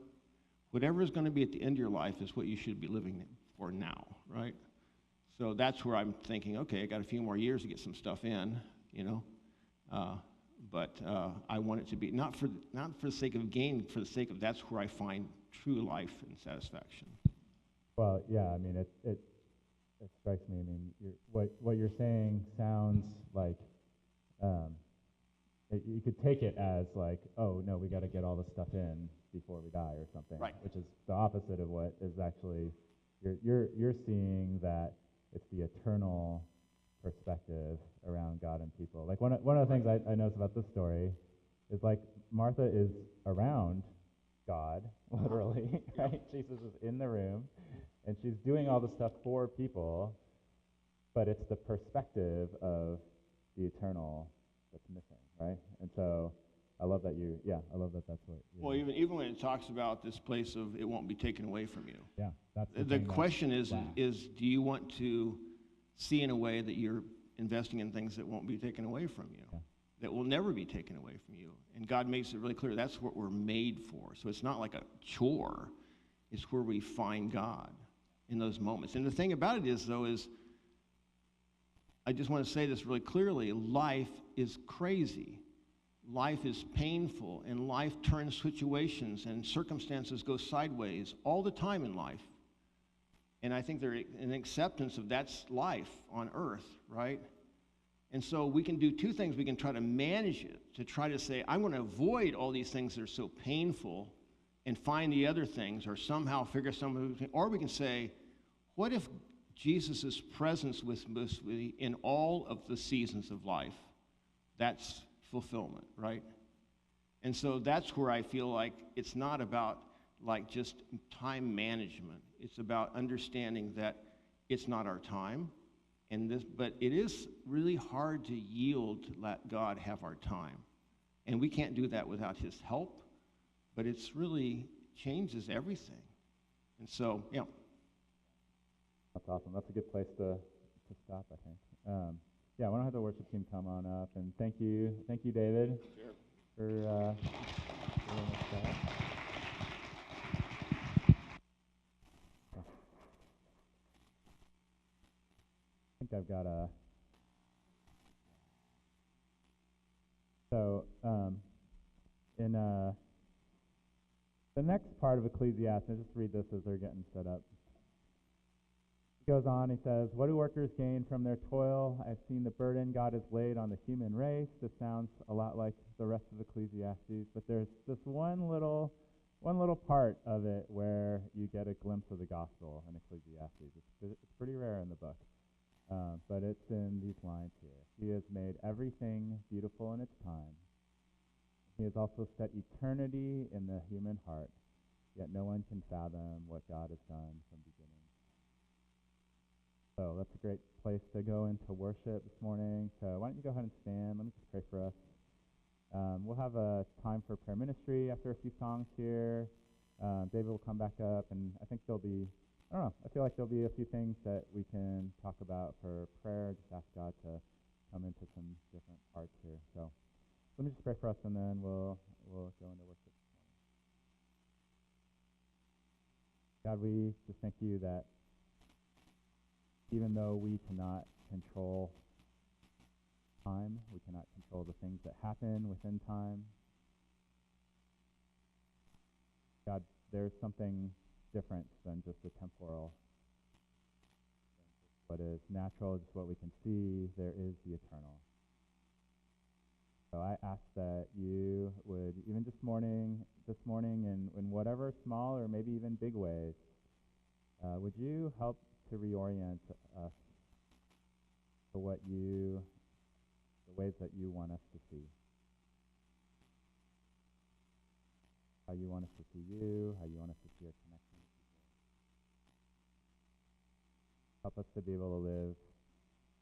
is going to be at the end of your life is what you should be living for now, right? So that's where I'm thinking, okay, I got a few more years to get some stuff in, you know, but I want it to be not for the sake of gain, for the sake of that's where I find true life and satisfaction. Well, yeah, I mean, it strikes me. I mean, what you're saying sounds like you could take it as like, oh no, we got to get all this stuff in before we die or something, right? Which is the opposite of what is actually you're seeing that it's the eternal perspective around God and people. Like one of the things I noticed about this story is like Martha is around God, literally, right? Jesus is in the room, and she's doing all the stuff for people, but it's the perspective of the eternal that's missing, right? And so I love that that's what. Well, even when it talks about this place of it won't be taken away from you. Yeah, that's the question is do you want to see in a way that you're investing in things that won't be taken away from you, that will never be taken away from you? And God makes it really clear that's what we're made for. So it's not like a chore. It's where we find God in those moments. And the thing about it is, though, is I just want to say this really clearly. Life is crazy. Life is painful, and life turns situations, and circumstances go sideways all the time in life. And I think there's an acceptance of that's life on earth, right? And so we can do two things. We can try to manage it, to try to say, I'm going to avoid all these things that are so painful and find the other things, or somehow figure something. Or we can say, what if Jesus' presence with us in all of the seasons of life? That's fulfillment, right? And so that's where I feel like it's not about like just time management. It's about understanding that it's not our time, but it is really hard to yield to let God have our time. And we can't do that without his help, but it's really changes everything. And so, yeah. That's awesome. That's a good place to stop, I think. Yeah, I want to have the worship team come on up, and thank you, David, for doing this stuff. I think I've got in the next part of Ecclesiastes, I'll just read this as they're getting set up. He goes on, he says, what do workers gain from their toil? I've seen the burden God has laid on the human race. This sounds a lot like the rest of Ecclesiastes, but there's this one little part of it where you get a glimpse of the gospel in Ecclesiastes. It's pretty rare in the book, but it's in these lines here. He has made everything beautiful in its time. He has also set eternity in the human heart, yet no one can fathom what God has done from beginning. So that's a great place to go into worship this morning. So why don't you go ahead and stand? Let me just pray for us. We'll have a time for prayer ministry after a few songs here. David will come back up, and I think there'll be, I don't know, I feel like there'll be a few things that we can talk about for prayer. Just ask God to come into some different parts here. So let me just pray for us, and then we'll go into worship. God, we just thank you that even though we cannot control time, we cannot control the things that happen within time, God, there's something different than just the temporal. What is natural, just what we can see, there is the eternal. So I ask that you would, even this morning, in whatever small or maybe even big ways, would you help to reorient us to the ways that you want us to see. How you want us to see you, how you want us to see our connection with people. Help us to be able to live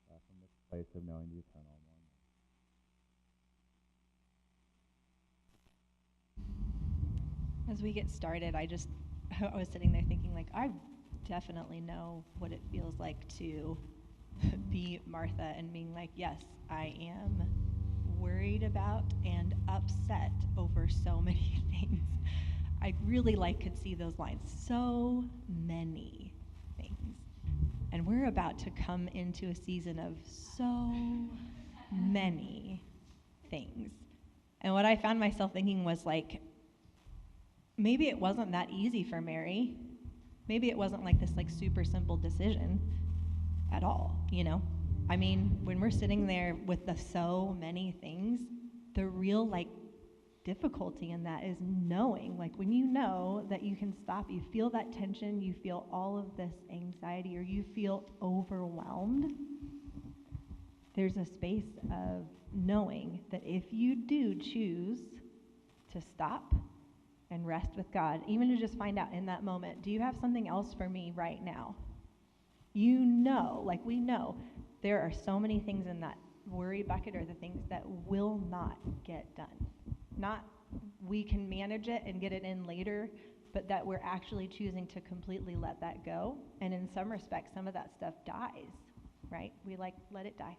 from this place of knowing the eternal more and more. As we get started, I was sitting there thinking, like, I definitely know what it feels like to be Martha and being like, yes, I am worried about and upset over so many things. I really could see those lines. So many things. And we're about to come into a season of so many things. And what I found myself thinking was like, maybe it wasn't that easy for Mary. Maybe it wasn't like this super simple decision at all, you know? I mean, when we're sitting there with the so many things, the real difficulty in that is knowing, when you know that you can stop, you feel that tension, you feel all of this anxiety, or you feel overwhelmed, there's a space of knowing that if you do choose to stop and rest with God, even to just find out in that moment, do you have something else for me right now? You know, we know, there are so many things in that worry bucket or the things that will not get done. Not we can manage it and get it in later, but that we're actually choosing to completely let that go. And in some respects, some of that stuff dies, right? We let it die.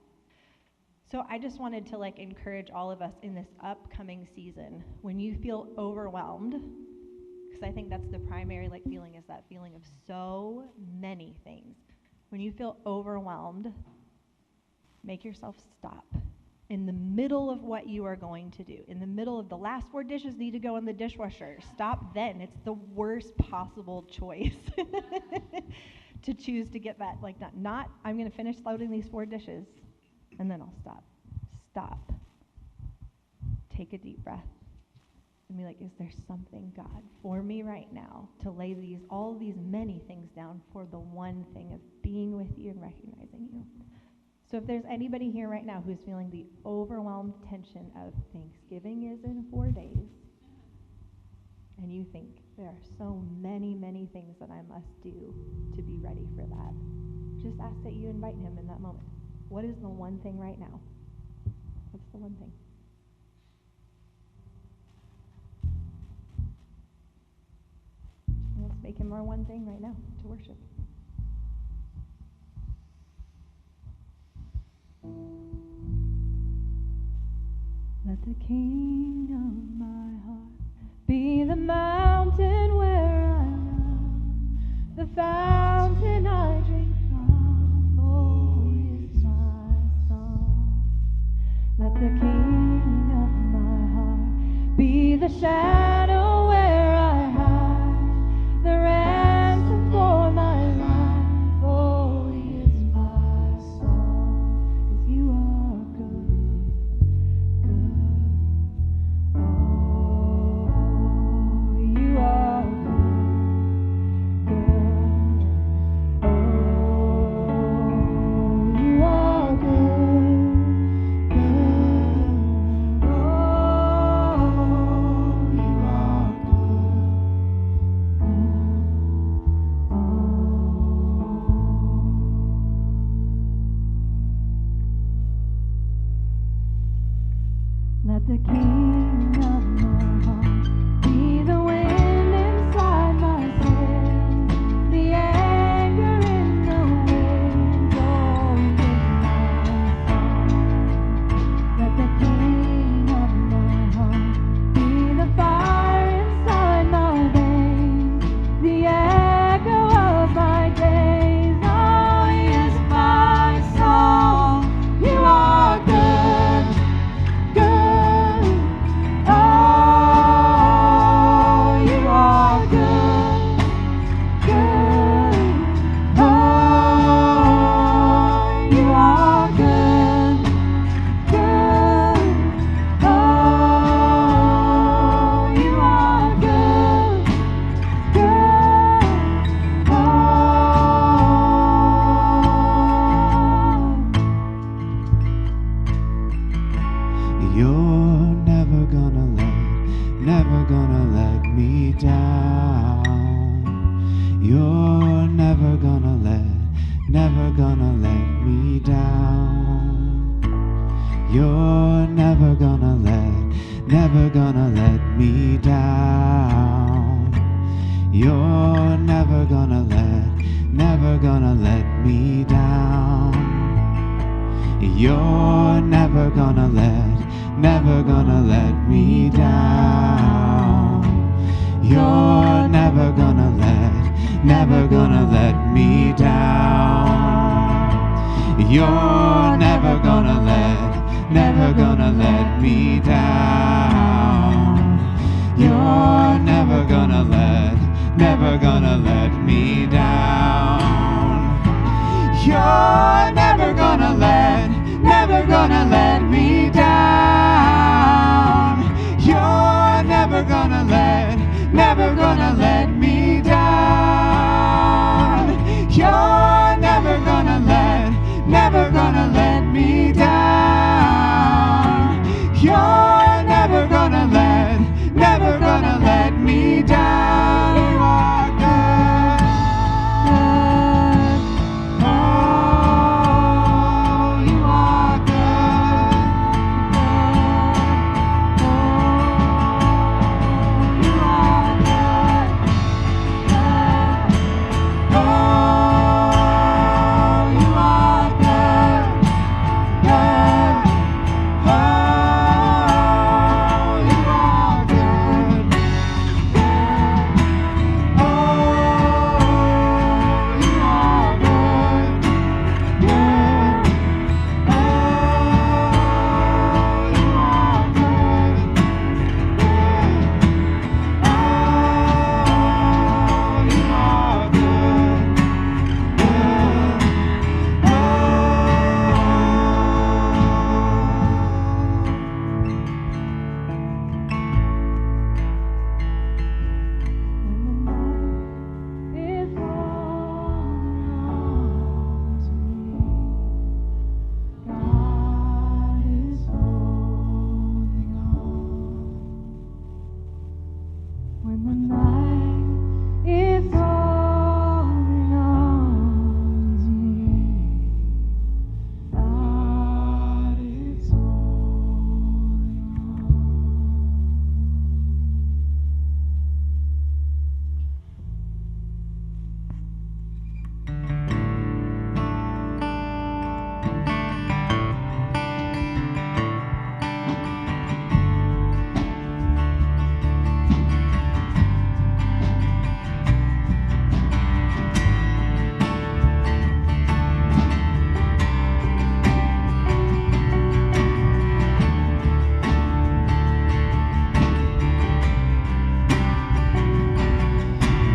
So I just wanted to encourage all of us in this upcoming season, when you feel overwhelmed, because I think that's the primary feeling, is that feeling of so many things. When you feel overwhelmed, make yourself stop in the middle of what you are going to do. In the middle of the last 4 dishes need to go in the dishwasher. Stop then. It's the worst possible choice to choose to get that done. Not, I'm going to finish loading these 4 dishes, and then I'll stop. Stop. Take a deep breath. And be like, is there something, God, for me right now to lay all these many things down for the one thing of being with you and recognizing you? So if there's anybody here right now who's feeling the overwhelmed tension of Thanksgiving is in 4 days, and you think there are so many, many things that I must do to be ready for that, just ask that you invite him in that moment. What is the one thing right now? What's the one thing? Let's make him our one thing right now to worship. Let the king of my heart be the mountain where I run, the fountain I drink from, oh, he is my song. Let the king of my heart be the shadow where I hide, the ransom for my life, oh, he is my song. 'Cause you are good, oh, you are good, oh, you are good, let the king never gonna let me down. You're never gonna let me down. You're never gonna let me down. You're never gonna let me down. You're never gonna let me down. You're never gonna let me down. You're never gonna let me down. You're never gonna let me down. You're never gonna let me down. You're never gonna let me down. You're never gonna let me down. You are good. Oh, you are good. You are good. Oh, you are good.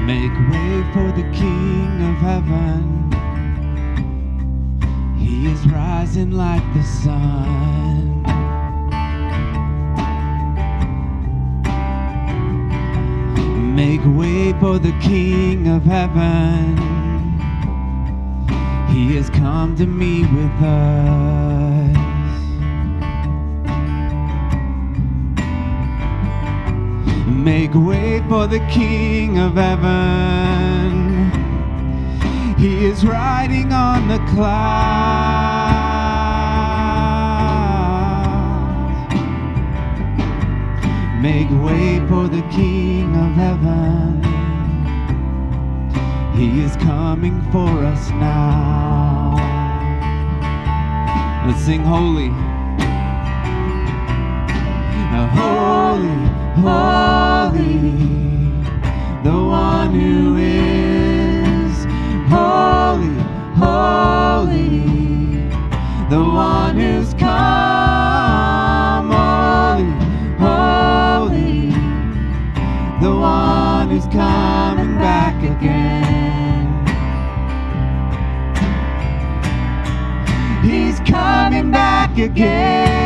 Make way for the King of Heaven. He is rising like the sun. Make way for the King of Heaven. He has come to meet with us. Make way for the King of Heaven. He is riding on the clouds. Make way for the King of Heaven. He is coming for us now. Let's sing holy. Holy, holy, the one who is holy, holy, the one who's come, holy, holy, the one who's coming back again. He's coming back again.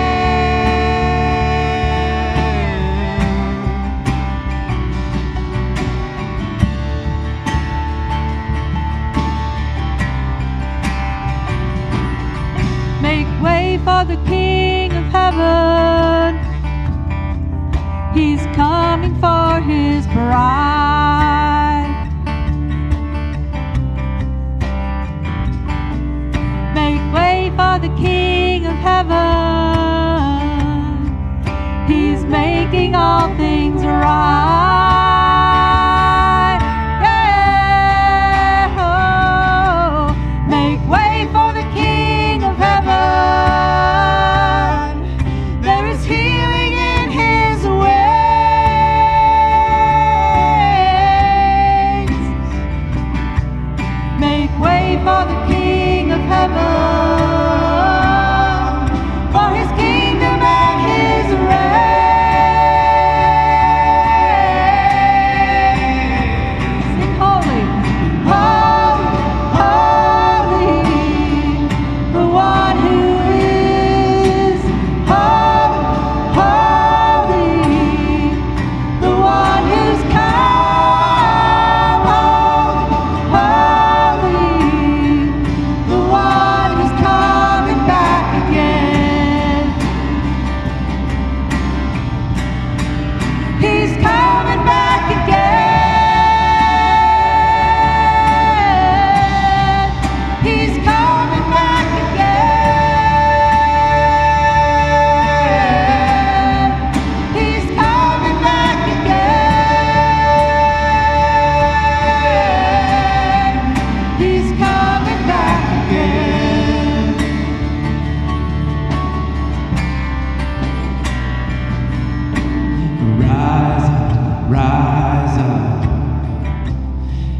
For the King of Heaven, He's coming for His bride. way for the King of Heaven. He's making all things right. Yeah. Oh, make way for the King of Heaven. There is healing in His ways. Make way for the King of Heaven. For His kingdom and His reign. Sing holy, holy, holy, the one who is holy, holy, the one who's come, holy, the one who's coming back again. He's coming back again. He's coming back again. He's coming back again. He's coming back again. Rise up,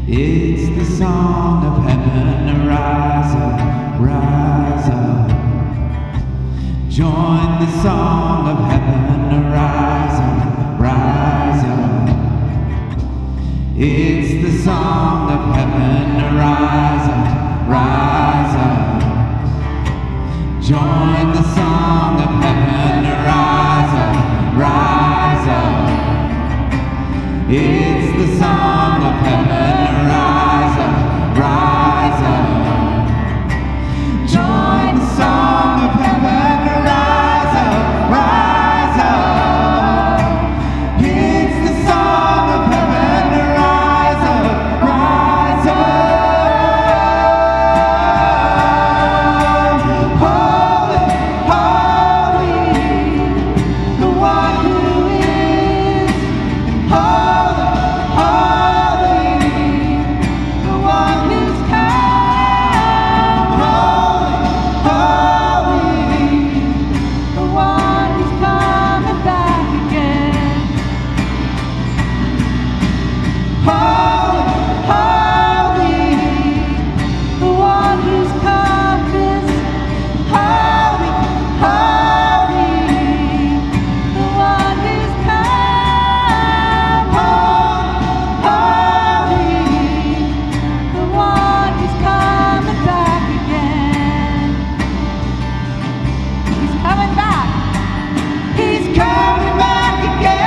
it's the song of heaven. Rise up, join the song of heaven. Rise up, it's the song of heaven. Rise up, join the song of heaven. Rise up, it's the song of heaven. Rise up, join the song of heaven. Rise up, it's the song of heaven. Rise up, holy, holy, the one who is holy, holy, the one who's come, holy, the one who's coming back again. Holy, holy, the one who's come is holy, holy, the one who's come, holy, the one who's coming back again. He's coming back. He's coming back again.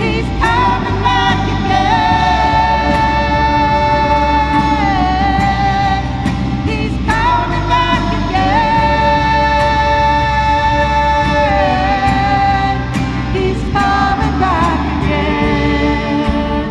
He's coming back again. He's coming back again. He's coming back again.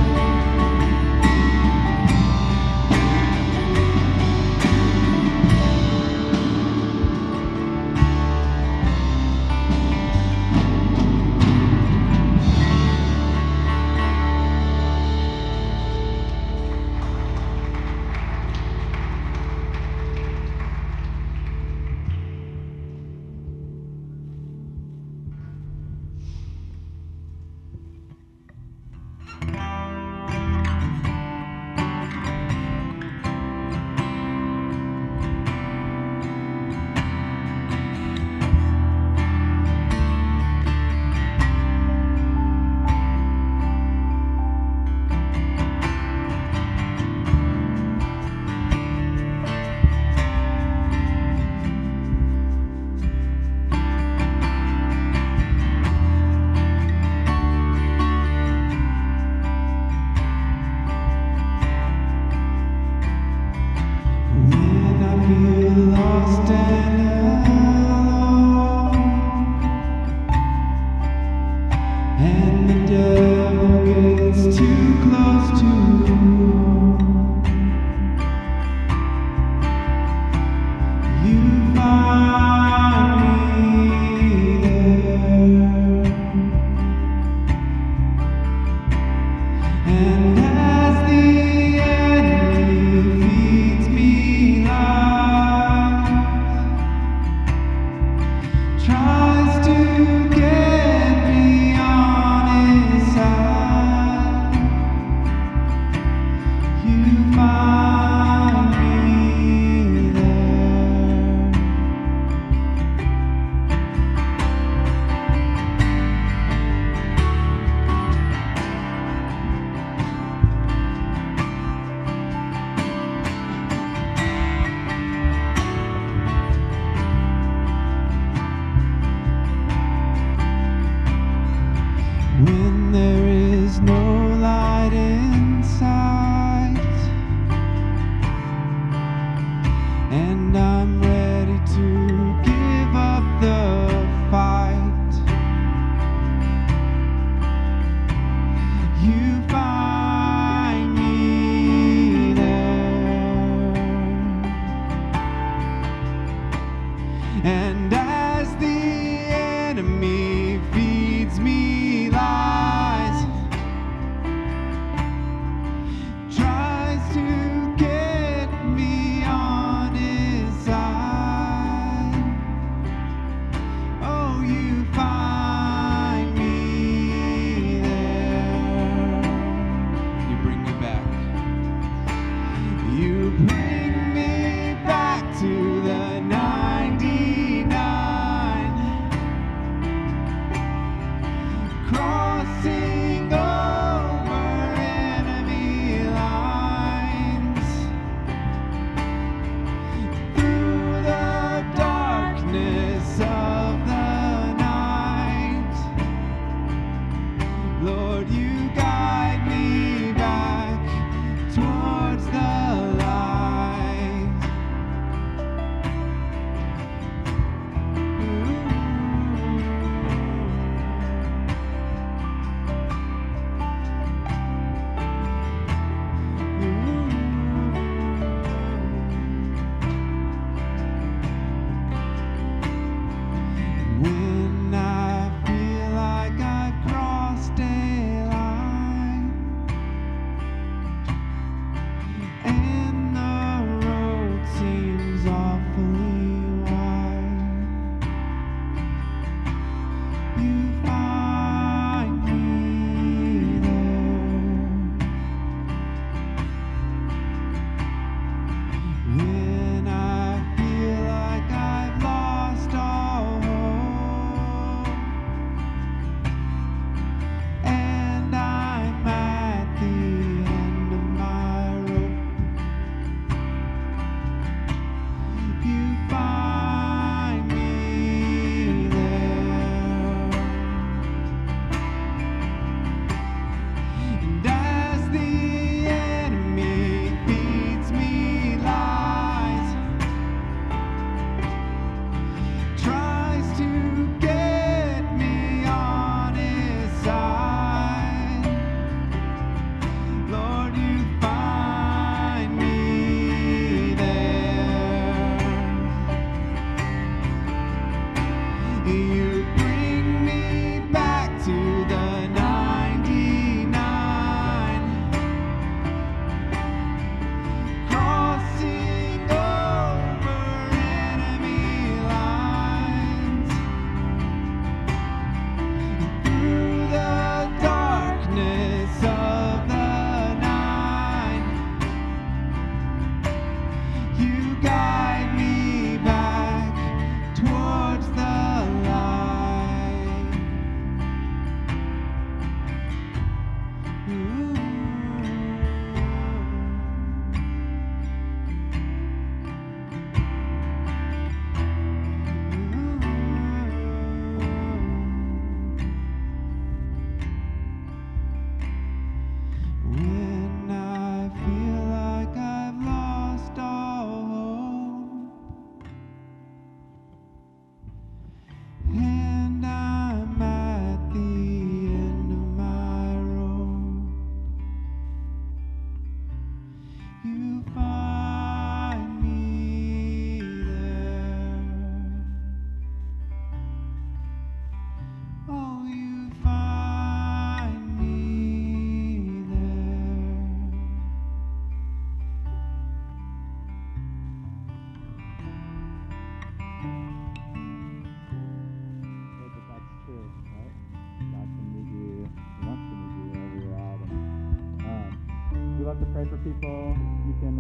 When I feel lost and alone, and the devil gets too close to home, you find me there. Oh, you find me there. But that's true, right? God can meet you, He wants to meet you wherever you're at. And we love to pray for people. You can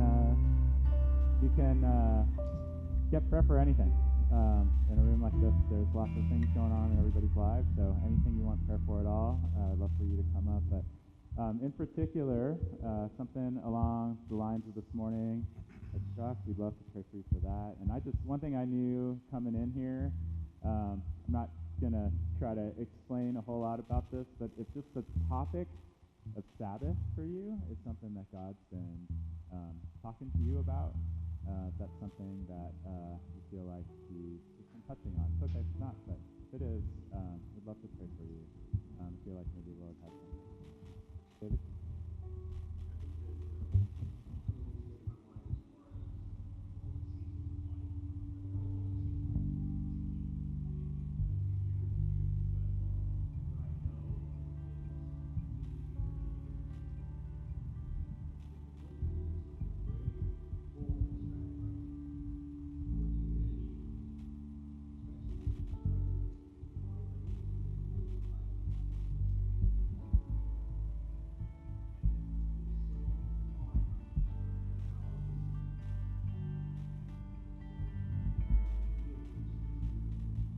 get prayer for anything. In a room like this, there's lots of things going on in everybody's lives, so anything you want prayer for at all, I'd love for you to come up. But in particular, something along the lines of this morning that struck, we'd love to pray for you for that. And one thing I knew coming in here, I'm not going to try to explain a whole lot about this, but if just the topic of Sabbath for you is something that God's been talking to you about, that's something that you feel like He's been touching on. It's okay if it's not, but if it is, we'd love to pray for you. Feel like maybe the Lord has something. David?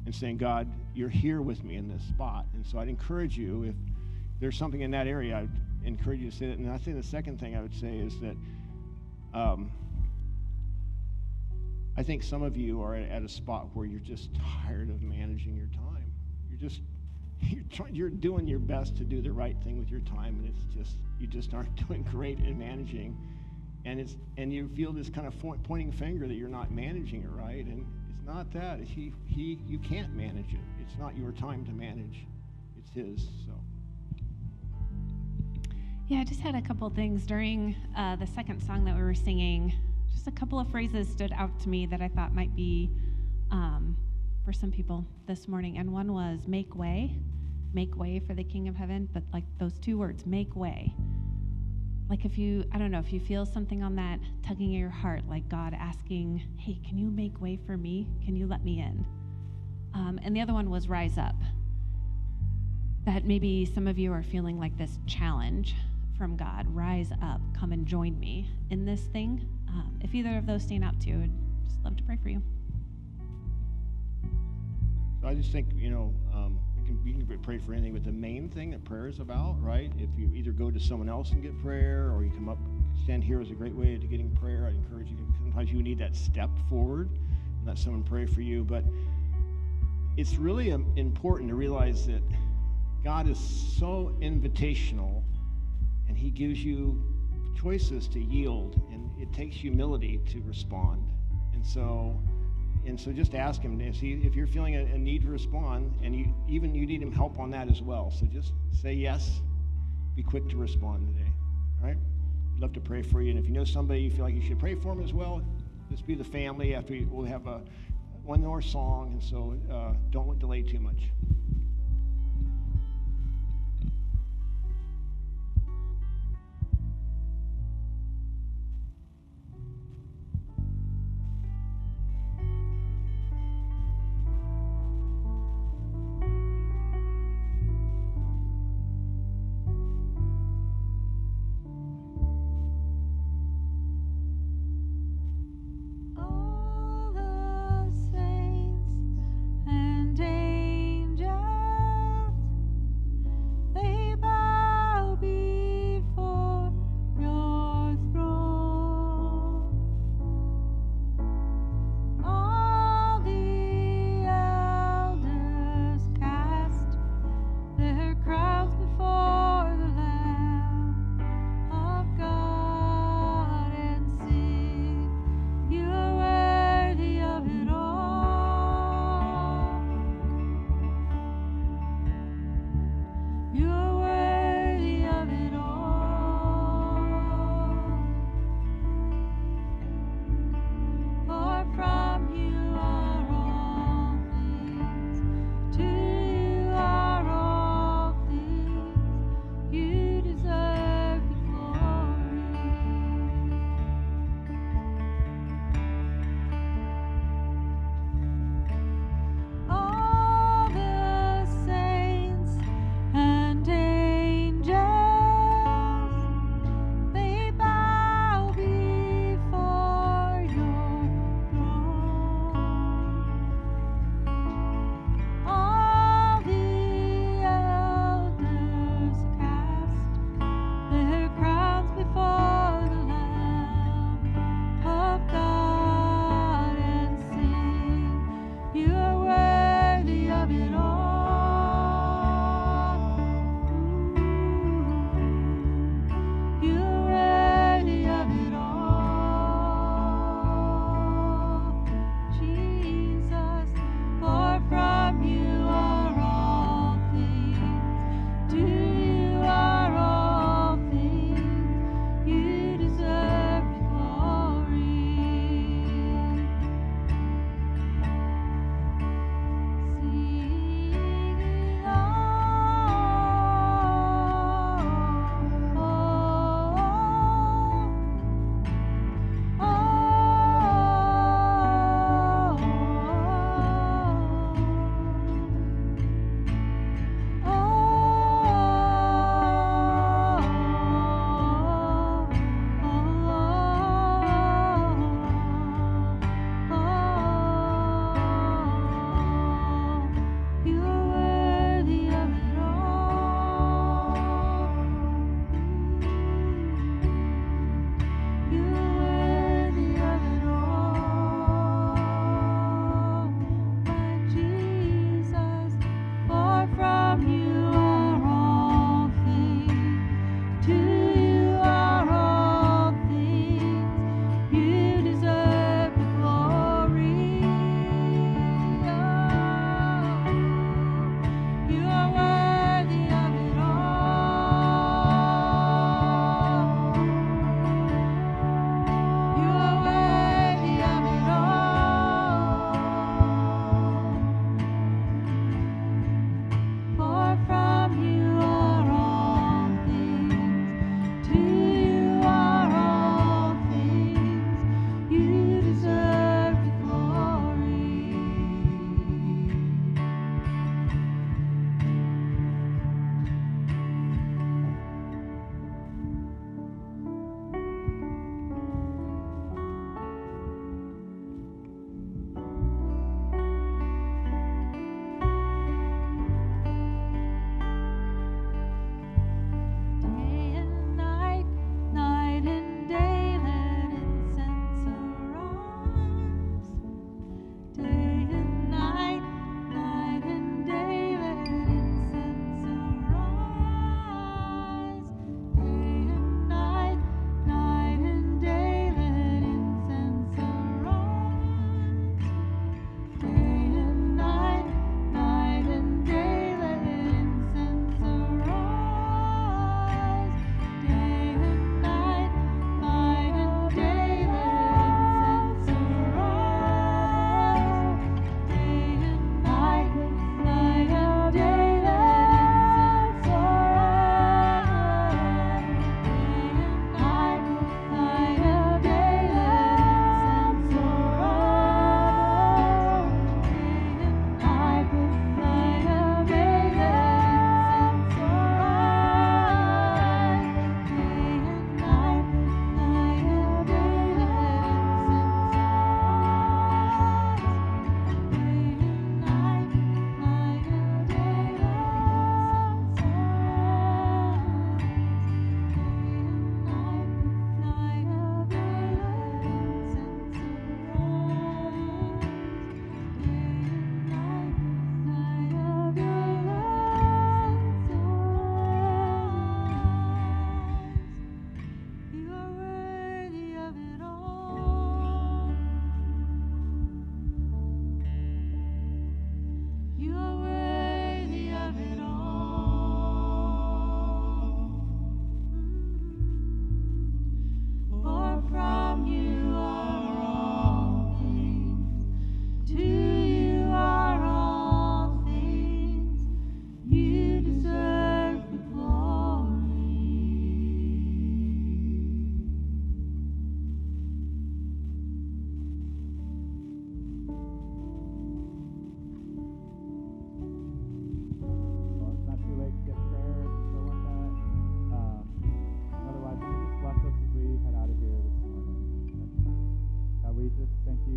And saying, God, you're here with me in this spot. And so I'd encourage you, if there's something in that area, I'd encourage you to say that. And I think the second thing I would say is that I think some of you are at a spot where you're just tired of managing your time. You're doing your best to do the right thing with your time, and you just aren't doing great in managing. And you feel this kind of pointing finger that you're not managing it right. And it's not that. You can't manage it. It's not your time to manage. It's His. So. Yeah, I just had a couple things during the second song that we were singing. Just a couple of phrases stood out to me that I thought might be for some people this morning. And one was make way for the King of Heaven. But like those two words, make way. Like if you feel something on that tugging at your heart, like God asking, hey, can you make way for me? Can you let me in? And the other one was rise up. That maybe some of you are feeling like this challenge from God. Rise up, come and join me in this thing. If either of those stand out to you, I'd just love to pray for you. So I just think, you can pray for anything, but the main thing that prayer is about, right? If you either go to someone else and get prayer, or you come up, stand here is a great way to getting prayer. I'd encourage you. Sometimes you need that step forward and let someone pray for you. But it's really important to realize that God is so invitational, and He gives you choices to yield, and it takes humility to respond. And so just ask Him if you're feeling a need to respond, and you need Him help on that as well. So just say yes. Be quick to respond today. All right? I'd love to pray for you, and if you know somebody you feel like you should pray for them as well, this be the family. After we'll have one more song, and so don't delay too much. All the saints and angels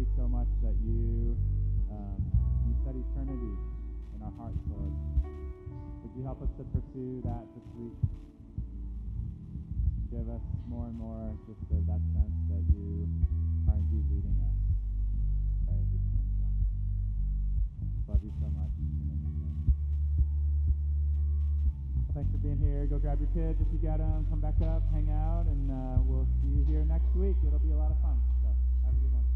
you so much that you set eternity in our hearts, Lord. Would you help us to pursue that this week? Give us more and more just that sense that you are indeed leading us by every single day. Love you so much. In your name. Well, thanks for being here. Go grab your kids if you got them. Come back up, hang out, and we'll see you here next week. It'll be a lot of fun. So have a good one.